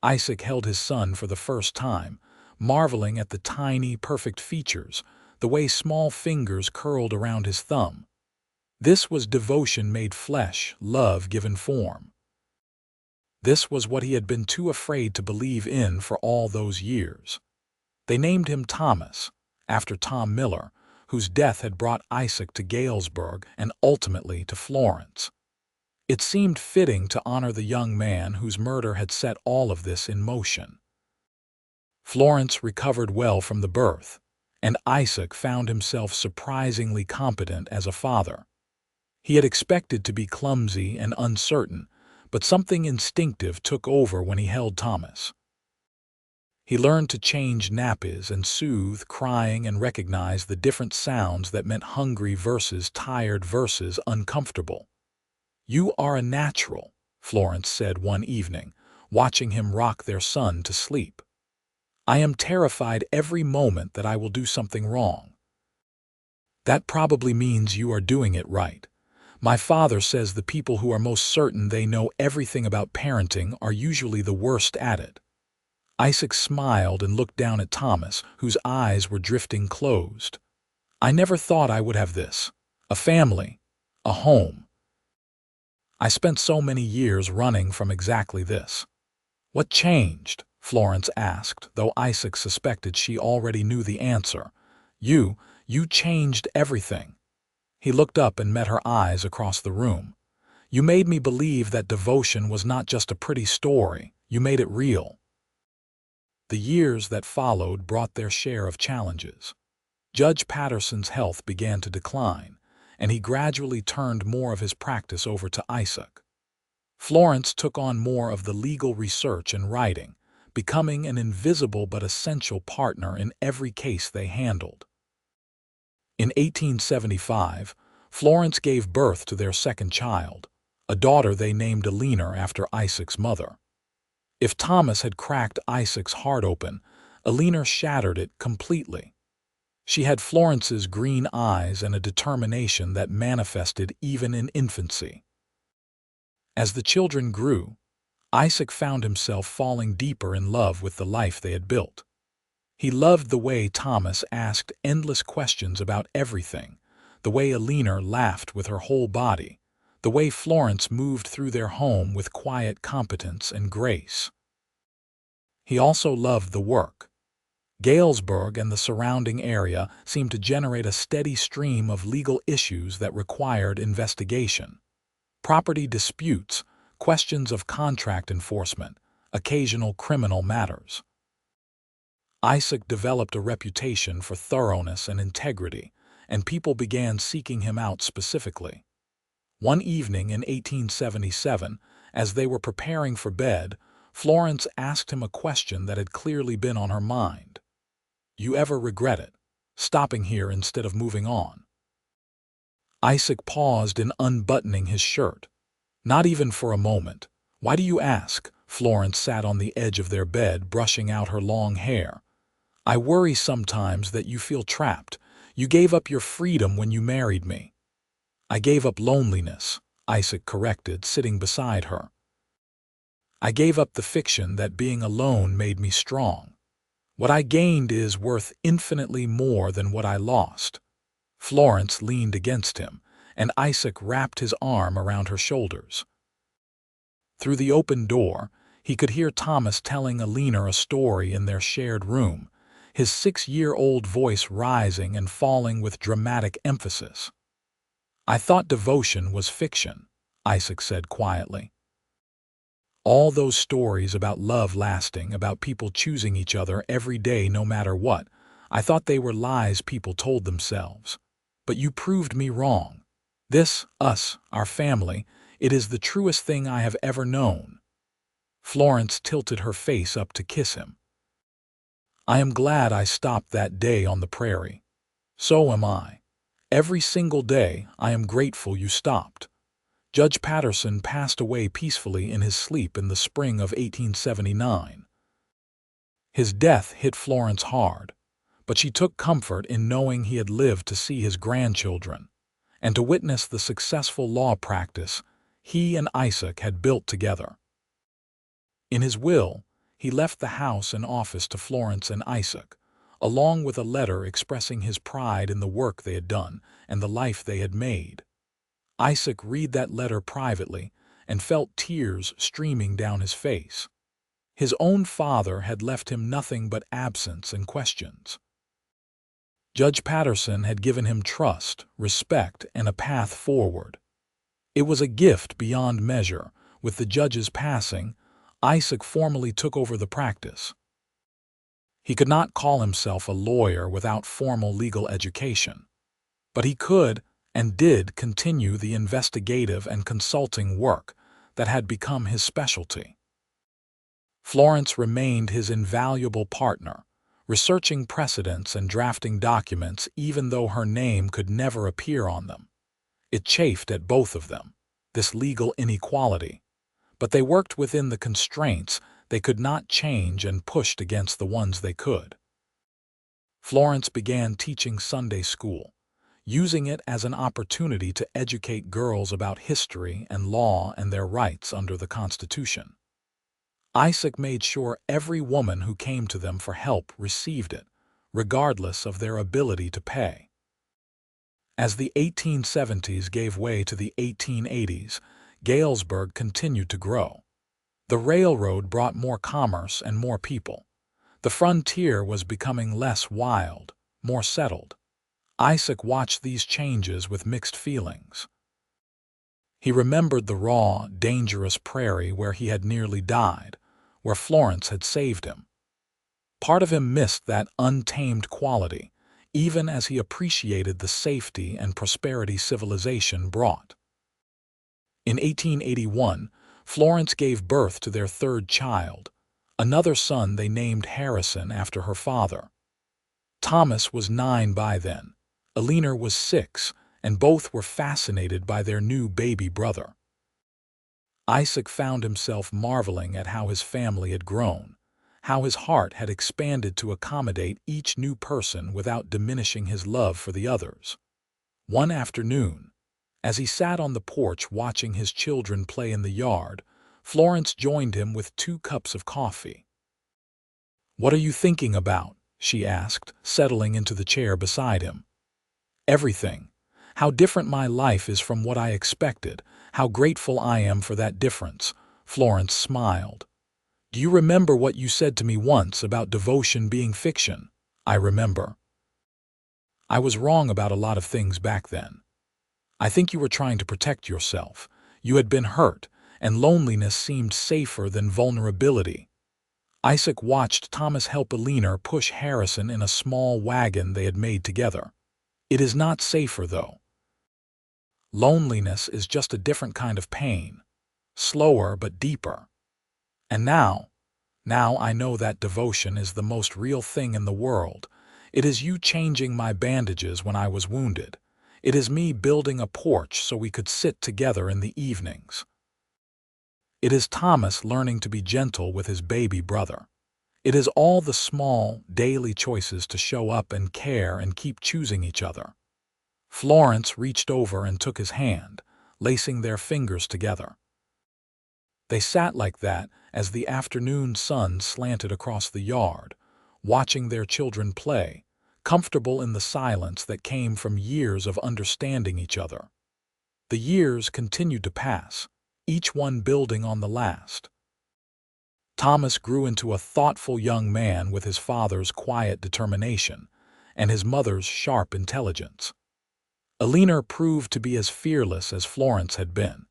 Isaac held his son for the first time, marveling at the tiny, perfect features, the way small fingers curled around his thumb. This was devotion made flesh, love given form. This was what he had been too afraid to believe in for all those years. They named him Thomas, after Tom Miller, whose death had brought Isaac to Galesburg and ultimately to Florence. It seemed fitting to honor the young man whose murder had set all of this in motion. Florence recovered well from the birth, and Isaac found himself surprisingly competent as a father. He had expected to be clumsy and uncertain, but something instinctive took over when he held Thomas. He learned to change nappies and soothe crying and recognize the different sounds that meant hungry versus tired versus uncomfortable. "You are a natural," Florence said one evening, watching him rock their son to sleep. "I am terrified every moment that I will do something wrong." "That probably means you are doing it right. My father says the people who are most certain they know everything about parenting are usually the worst at it." Isaac smiled and looked down at Thomas, whose eyes were drifting closed. "I never thought I would have this. A family. A home. I spent so many years running from exactly this." "What changed?" Florence asked, though Isaac suspected she already knew the answer. You changed everything." He looked up and met her eyes across the room. "You made me believe that devotion was not just a pretty story. You made it real." The years that followed brought their share of challenges. Judge Patterson's health began to decline, and he gradually turned more of his practice over to Isaac. Florence took on more of the legal research and writing, becoming an invisible but essential partner in every case they handled. In 1875, Florence gave birth to their second child, a daughter they named Alina after Isaac's mother. If Thomas had cracked Isaac's heart open, Alina shattered it completely. She had Florence's green eyes and a determination that manifested even in infancy. As the children grew, Isaac found himself falling deeper in love with the life they had built. He loved the way Thomas asked endless questions about everything, the way Alina laughed with her whole body, the way Florence moved through their home with quiet competence and grace. He also loved the work. Galesburg and the surrounding area seemed to generate a steady stream of legal issues that required investigation. Property disputes, questions of contract enforcement, occasional criminal matters. Isaac developed a reputation for thoroughness and integrity, and people began seeking him out specifically. One evening in 1877, as they were preparing for bed, Florence asked him a question that had clearly been on her mind. "You ever regret it, stopping here instead of moving on?" Isaac paused in unbuttoning his shirt. "Not even for a moment." "Why do you ask?" Florence sat on the edge of their bed, brushing out her long hair. "I worry sometimes that you feel trapped. You gave up your freedom when you married me." "I gave up loneliness," Isaac corrected, sitting beside her. "I gave up the fiction that being alone made me strong. What I gained is worth infinitely more than what I lost." Florence leaned against him, and Isaac wrapped his arm around her shoulders. Through the open door, he could hear Thomas telling Alina a story in their shared room, his 6-year-old voice rising and falling with dramatic emphasis. "I thought devotion was fiction," Isaac said quietly. "All those stories about love lasting, about people choosing each other every day no matter what, I thought they were lies people told themselves. But you proved me wrong. This, us, our family, it is the truest thing I have ever known." Florence tilted her face up to kiss him. "I am glad I stopped that day on the prairie." "So am I. Every single day I am grateful you stopped." Judge Patterson passed away peacefully in his sleep in the spring of 1879. His death hit Florence hard, but she took comfort in knowing he had lived to see his grandchildren, and to witness the successful law practice he and Isaac had built together. In his will, he left the house and office to Florence and Isaac, along with a letter expressing his pride in the work they had done and the life they had made. Isaac read that letter privately and felt tears streaming down his face. His own father had left him nothing but absence and questions. Judge Patterson had given him trust, respect, and a path forward. It was a gift beyond measure. With the judge's passing, Isaac formally took over the practice. He could not call himself a lawyer without formal legal education, but he could and did continue the investigative and consulting work that had become his specialty. Florence remained his invaluable partner, researching precedents and drafting documents even though her name could never appear on them. It chafed at both of them, this legal inequality, but they worked within the constraints they could not change and pushed against the ones they could. Florence began teaching Sunday school, using it as an opportunity to educate girls about history and law and their rights under the Constitution. Isaac made sure every woman who came to them for help received it, regardless of their ability to pay. As the 1870s gave way to the 1880s, Galesburg continued to grow. The railroad brought more commerce and more people. The frontier was becoming less wild, more settled. Isaac watched these changes with mixed feelings. He remembered the raw, dangerous prairie where he had nearly died, where Florence had saved him. Part of him missed that untamed quality, even as he appreciated the safety and prosperity civilization brought. In 1881, Florence gave birth to their third child, another son they named Harrison after her father. Thomas was 9 by then, Eleanor was 6, and both were fascinated by their new baby brother. Isaac found himself marveling at how his family had grown, how his heart had expanded to accommodate each new person without diminishing his love for the others. One afternoon, as he sat on the porch watching his children play in the yard, Florence joined him with 2 cups of coffee. "What are you thinking about?" she asked, settling into the chair beside him. "Everything. How different my life is from what I expected. How grateful I am for that difference." Florence smiled. "Do you remember what you said to me once about devotion being fiction?" "I remember. I was wrong about a lot of things back then. I think you were trying to protect yourself. You had been hurt, and loneliness seemed safer than vulnerability." Isaac watched Thomas help Eleanor push Harrison in a small wagon they had made together. "It is not safer, though. Loneliness is just a different kind of pain, slower but deeper. And now I know that devotion is the most real thing in the world. It is you changing my bandages when I was wounded. It is me building a porch so we could sit together in the evenings. It is Thomas learning to be gentle with his baby brother. It is all the small, daily choices to show up and care and keep choosing each other." Florence reached over and took his hand, lacing their fingers together. They sat like that as the afternoon sun slanted across the yard, watching their children play, comfortable in the silence that came from years of understanding each other. The years continued to pass, each one building on the last. Thomas grew into a thoughtful young man with his father's quiet determination and his mother's sharp intelligence. Eleanor proved to be as fearless as Florence had been,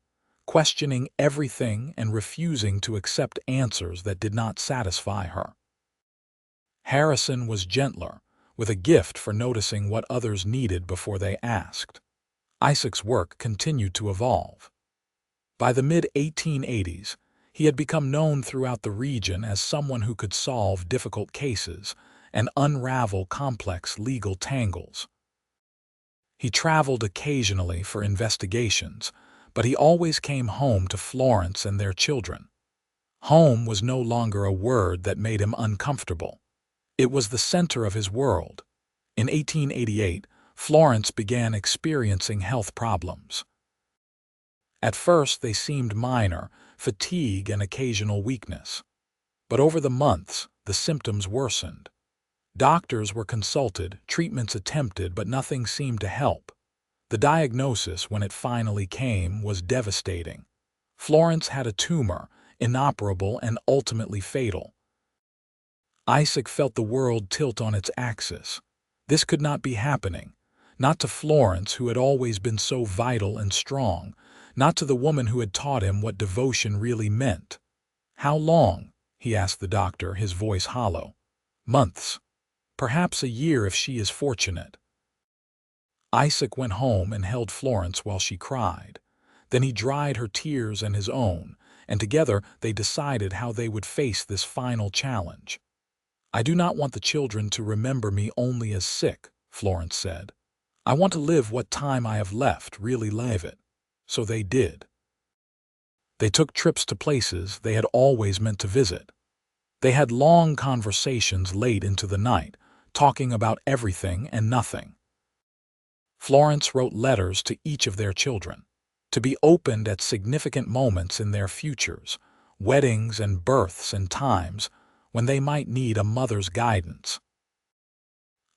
questioning everything and refusing to accept answers that did not satisfy her. Harrison was gentler, with a gift for noticing what others needed before they asked. Isaac's work continued to evolve. By the mid-1880s, he had become known throughout the region as someone who could solve difficult cases and unravel complex legal tangles. He traveled occasionally for investigations, but he always came home to Florence and their children. Home was no longer a word that made him uncomfortable. It was the center of his world. In 1888, Florence began experiencing health problems. At first they seemed minor, fatigue and occasional weakness. But over the months, the symptoms worsened. Doctors were consulted, treatments attempted, but nothing seemed to help. The diagnosis, when it finally came, was devastating. Florence had a tumor, inoperable and ultimately fatal. Isaac felt the world tilt on its axis. This could not be happening. Not to Florence, who had always been so vital and strong. Not to the woman who had taught him what devotion really meant. "How long?" he asked the doctor, his voice hollow. "Months. Perhaps a year if she is fortunate." Isaac went home and held Florence while she cried. Then he dried her tears and his own, and together they decided how they would face this final challenge. "I do not want the children to remember me only as sick," Florence said. "I want to live what time I have left, really live it." So they did. They took trips to places they had always meant to visit. They had long conversations late into the night, talking about everything and nothing. Florence wrote letters to each of their children, to be opened at significant moments in their futures, weddings and births and times when they might need a mother's guidance.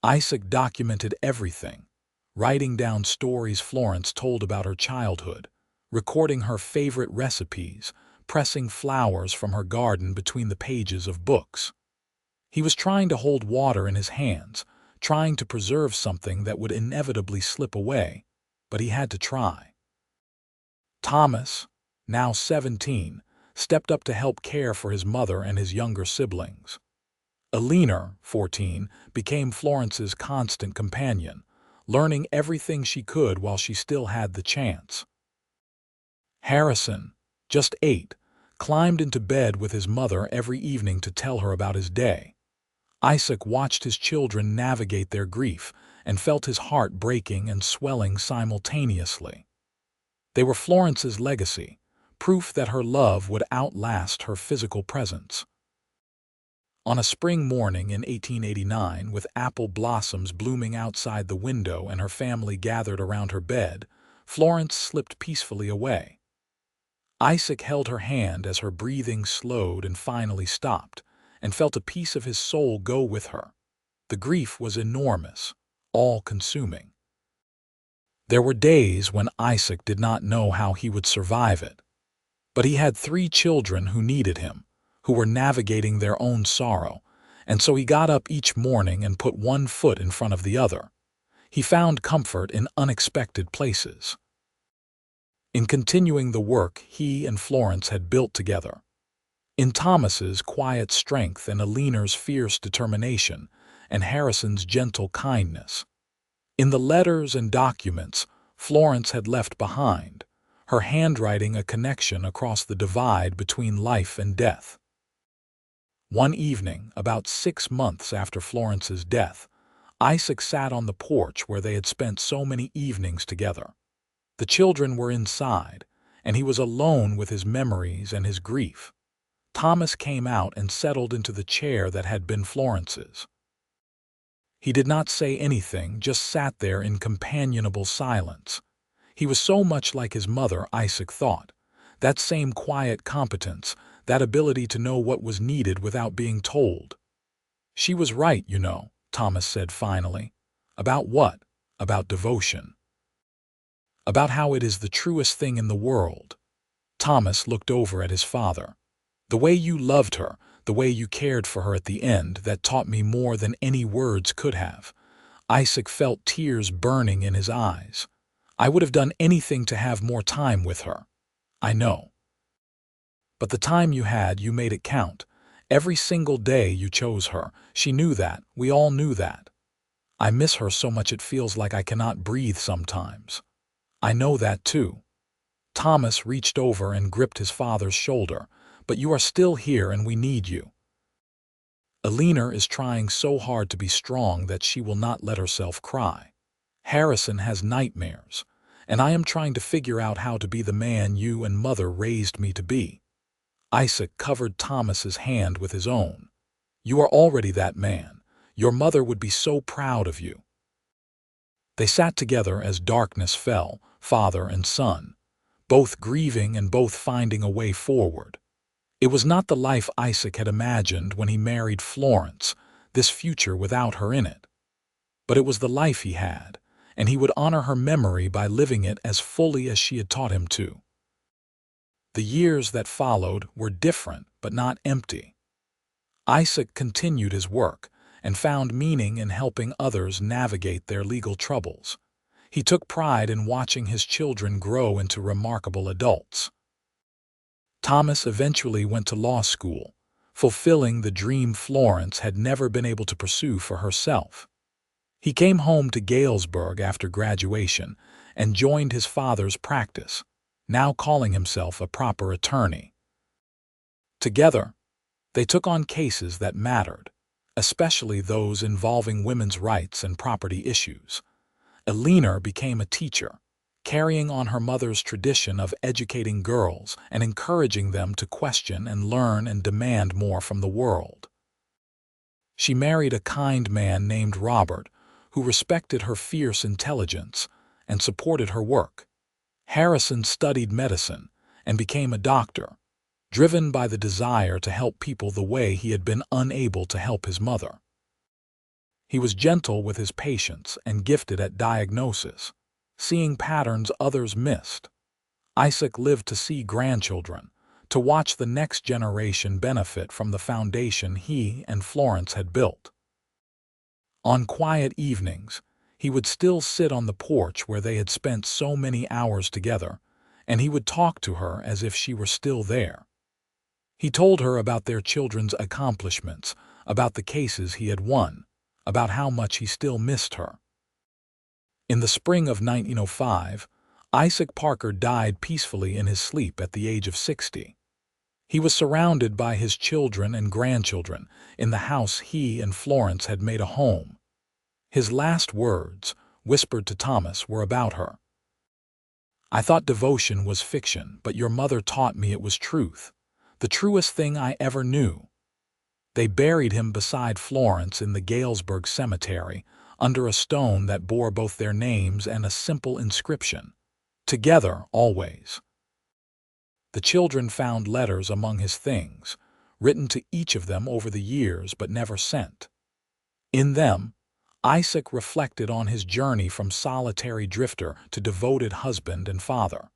Isaac documented everything, writing down stories Florence told about her childhood, recording her favorite recipes, pressing flowers from her garden between the pages of books. He was trying to hold water in his hands, trying to preserve something that would inevitably slip away, but he had to try. Thomas, now 17, stepped up to help care for his mother and his younger siblings. Eleanor, 14, became Florence's constant companion, learning everything she could while she still had the chance. Harrison, just 8, climbed into bed with his mother every evening to tell her about his day. Isaac watched his children navigate their grief and felt his heart breaking and swelling simultaneously. They were Florence's legacy, proof that her love would outlast her physical presence. On a spring morning in 1889, with apple blossoms blooming outside the window and her family gathered around her bed, Florence slipped peacefully away. Isaac held her hand as her breathing slowed and finally stopped, and felt a piece of his soul go with her. The grief was enormous, all-consuming. There were days when Isaac did not know how he would survive it. But he had 3 children who needed him, who were navigating their own sorrow, and so he got up each morning and put one foot in front of the other. He found comfort in unexpected places. In continuing the work he and Florence had built together. In Thomas's quiet strength and Eleanor's fierce determination, and Harrison's gentle kindness. In the letters and documents Florence had left behind, her handwriting a connection across the divide between life and death. One evening, about 6 months after Florence's death, Isaac sat on the porch where they had spent so many evenings together. The children were inside, and he was alone with his memories and his grief. Thomas came out and settled into the chair that had been Florence's. He did not say anything, just sat there in companionable silence. He was so much like his mother, Isaac thought. That same quiet competence, that ability to know what was needed without being told. "She was right, you know," Thomas said finally. "About what?" "About devotion. About how it is the truest thing in the world." Thomas looked over at his father. "The way you loved her, the way you cared for her at the end, that taught me more than any words could have." Isaac felt tears burning in his eyes. "I would have done anything to have more time with her. I know. But the time you had, you made it count. Every single day you chose her. She knew that. We all knew that. I miss her so much it feels like I cannot breathe sometimes. I know that too." Thomas reached over and gripped his father's shoulder. "But you are still here and we need you. Eleanor is trying so hard to be strong that she will not let herself cry. Harrison has nightmares, and I am trying to figure out how to be the man you and Mother raised me to be." Isaac covered Thomas's hand with his own. "You are already that man. Your mother would be so proud of you." They sat together as darkness fell, father and son, both grieving and both finding a way forward. It was not the life Isaac had imagined when he married Florence, this future without her in it. But it was the life he had, and he would honor her memory by living it as fully as she had taught him to. The years that followed were different but not empty. Isaac continued his work and found meaning in helping others navigate their legal troubles. He took pride in watching his children grow into remarkable adults. Thomas eventually went to law school, fulfilling the dream Florence had never been able to pursue for herself. He came home to Galesburg after graduation and joined his father's practice, now calling himself a proper attorney. Together, they took on cases that mattered, especially those involving women's rights and property issues. Eleanor became a teacher, carrying on her mother's tradition of educating girls and encouraging them to question and learn and demand more from the world. She married a kind man named Robert, who respected her fierce intelligence and supported her work. Harrison studied medicine and became a doctor, driven by the desire to help people the way he had been unable to help his mother. He was gentle with his patients and gifted at diagnosis, seeing patterns others missed. Isaac lived to see grandchildren, to watch the next generation benefit from the foundation he and Florence had built. On quiet evenings, he would still sit on the porch where they had spent so many hours together, and he would talk to her as if she were still there. He told her about their children's accomplishments, about the cases he had won, about how much he still missed her. In the spring of 1905, Isaac Parker died peacefully in his sleep at the age of 60. He was surrounded by his children and grandchildren in the house he and Florence had made a home. His last words, whispered to Thomas, were about her. "I thought devotion was fiction, but your mother taught me it was truth, the truest thing I ever knew." They buried him beside Florence in the Galesburg Cemetery, under a stone that bore both their names and a simple inscription, "Together always." The children found letters among his things, written to each of them over the years but never sent. In them, Isaac reflected on his journey from solitary drifter to devoted husband and father.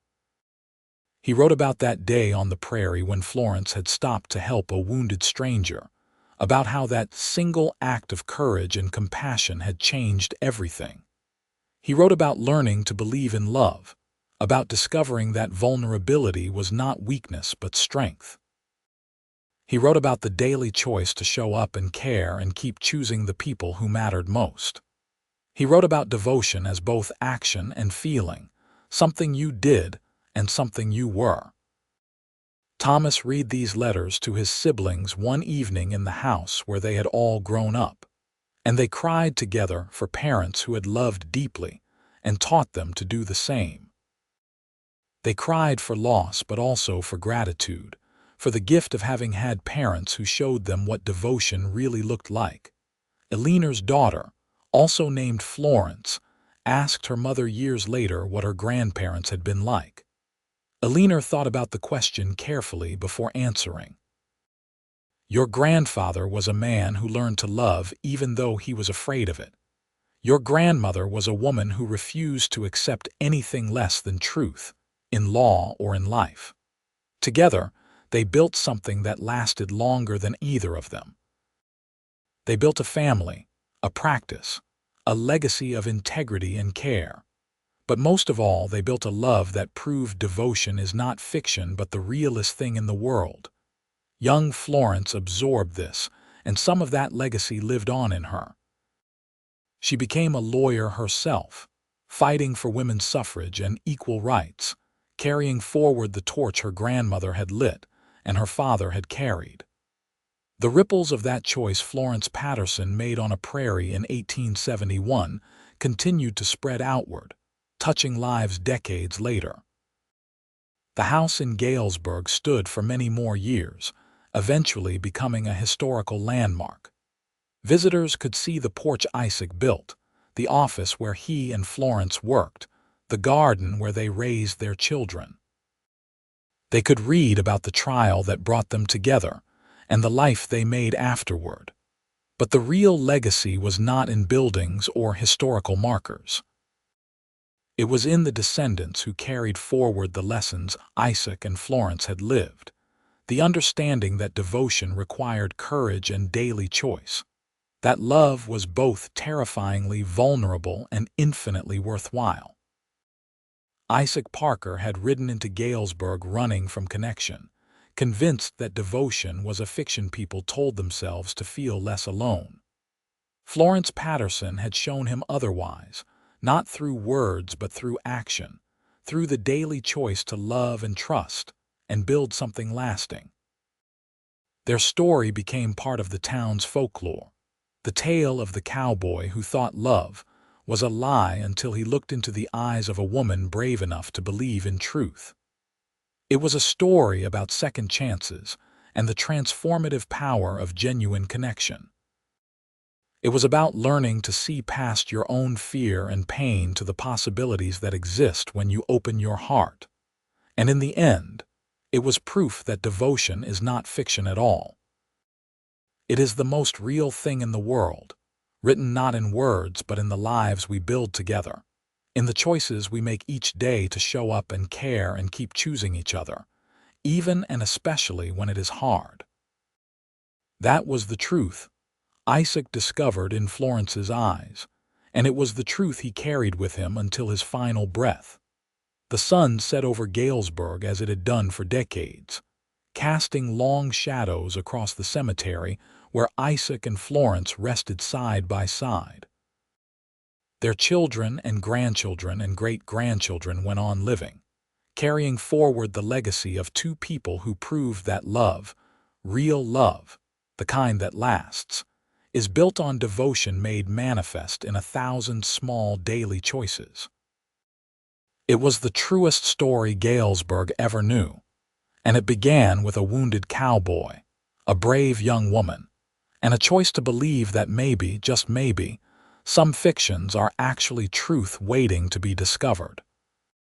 He wrote about that day on the prairie when Florence had stopped to help a wounded stranger, about how that single act of courage and compassion had changed everything. He wrote about learning to believe in love, about discovering that vulnerability was not weakness but strength. He wrote about the daily choice to show up and care and keep choosing the people who mattered most. He wrote about devotion as both action and feeling, something you did and something you were. Thomas read these letters to his siblings one evening in the house where they had all grown up, and they cried together for parents who had loved deeply and taught them to do the same. They cried for loss but also for gratitude, for the gift of having had parents who showed them what devotion really looked like. Eleanor's daughter, also named Florence, asked her mother years later what her grandparents had been like. Eleanor thought about the question carefully before answering. "Your grandfather was a man who learned to love even though he was afraid of it. Your grandmother was a woman who refused to accept anything less than truth, in law or in life. Together, they built something that lasted longer than either of them. They built a family, a practice, a legacy of integrity and care. But most of all, they built a love that proved devotion is not fiction but the realest thing in the world." Young Florence absorbed this, and some of that legacy lived on in her. She became a lawyer herself, fighting for women's suffrage and equal rights, carrying forward the torch her grandmother had lit and her father had carried. The ripples of that choice Florence Patterson made on a prairie in 1871 continued to spread outward, touching lives decades later. The house in Galesburg stood for many more years, eventually becoming a historical landmark. Visitors could see the porch Isaac built, the office where he and Florence worked, the garden where they raised their children. They could read about the trial that brought them together and the life they made afterward. But the real legacy was not in buildings or historical markers. It was in the descendants who carried forward the lessons Isaac and Florence had lived, the understanding that devotion required courage and daily choice, that love was both terrifyingly vulnerable and infinitely worthwhile. Isaac Parker had ridden into Galesburg running from connection, convinced that devotion was a fiction people told themselves to feel less alone. Florence Patterson had shown him otherwise, not through words but through action, through the daily choice to love and trust and build something lasting. Their story became part of the town's folklore, the tale of the cowboy who thought love was a lie until he looked into the eyes of a woman brave enough to believe in truth. It was a story about second chances and the transformative power of genuine connection. It was about learning to see past your own fear and pain to the possibilities that exist when you open your heart. And in the end, it was proof that devotion is not fiction at all. It is the most real thing in the world, written not in words but in the lives we build together, in the choices we make each day to show up and care and keep choosing each other, even and especially when it is hard. That was the truth Isaac discovered in Florence's eyes, and it was the truth he carried with him until his final breath. The sun set over Galesburg as it had done for decades, casting long shadows across the cemetery where Isaac and Florence rested side by side. Their children and grandchildren and great-grandchildren went on living, carrying forward the legacy of two people who proved that love, real love, the kind that lasts, is built on devotion made manifest in 1,000 small daily choices. It was the truest story Galesburg ever knew, and it began with a wounded cowboy, a brave young woman, and a choice to believe that maybe, just maybe, some fictions are actually truth waiting to be discovered.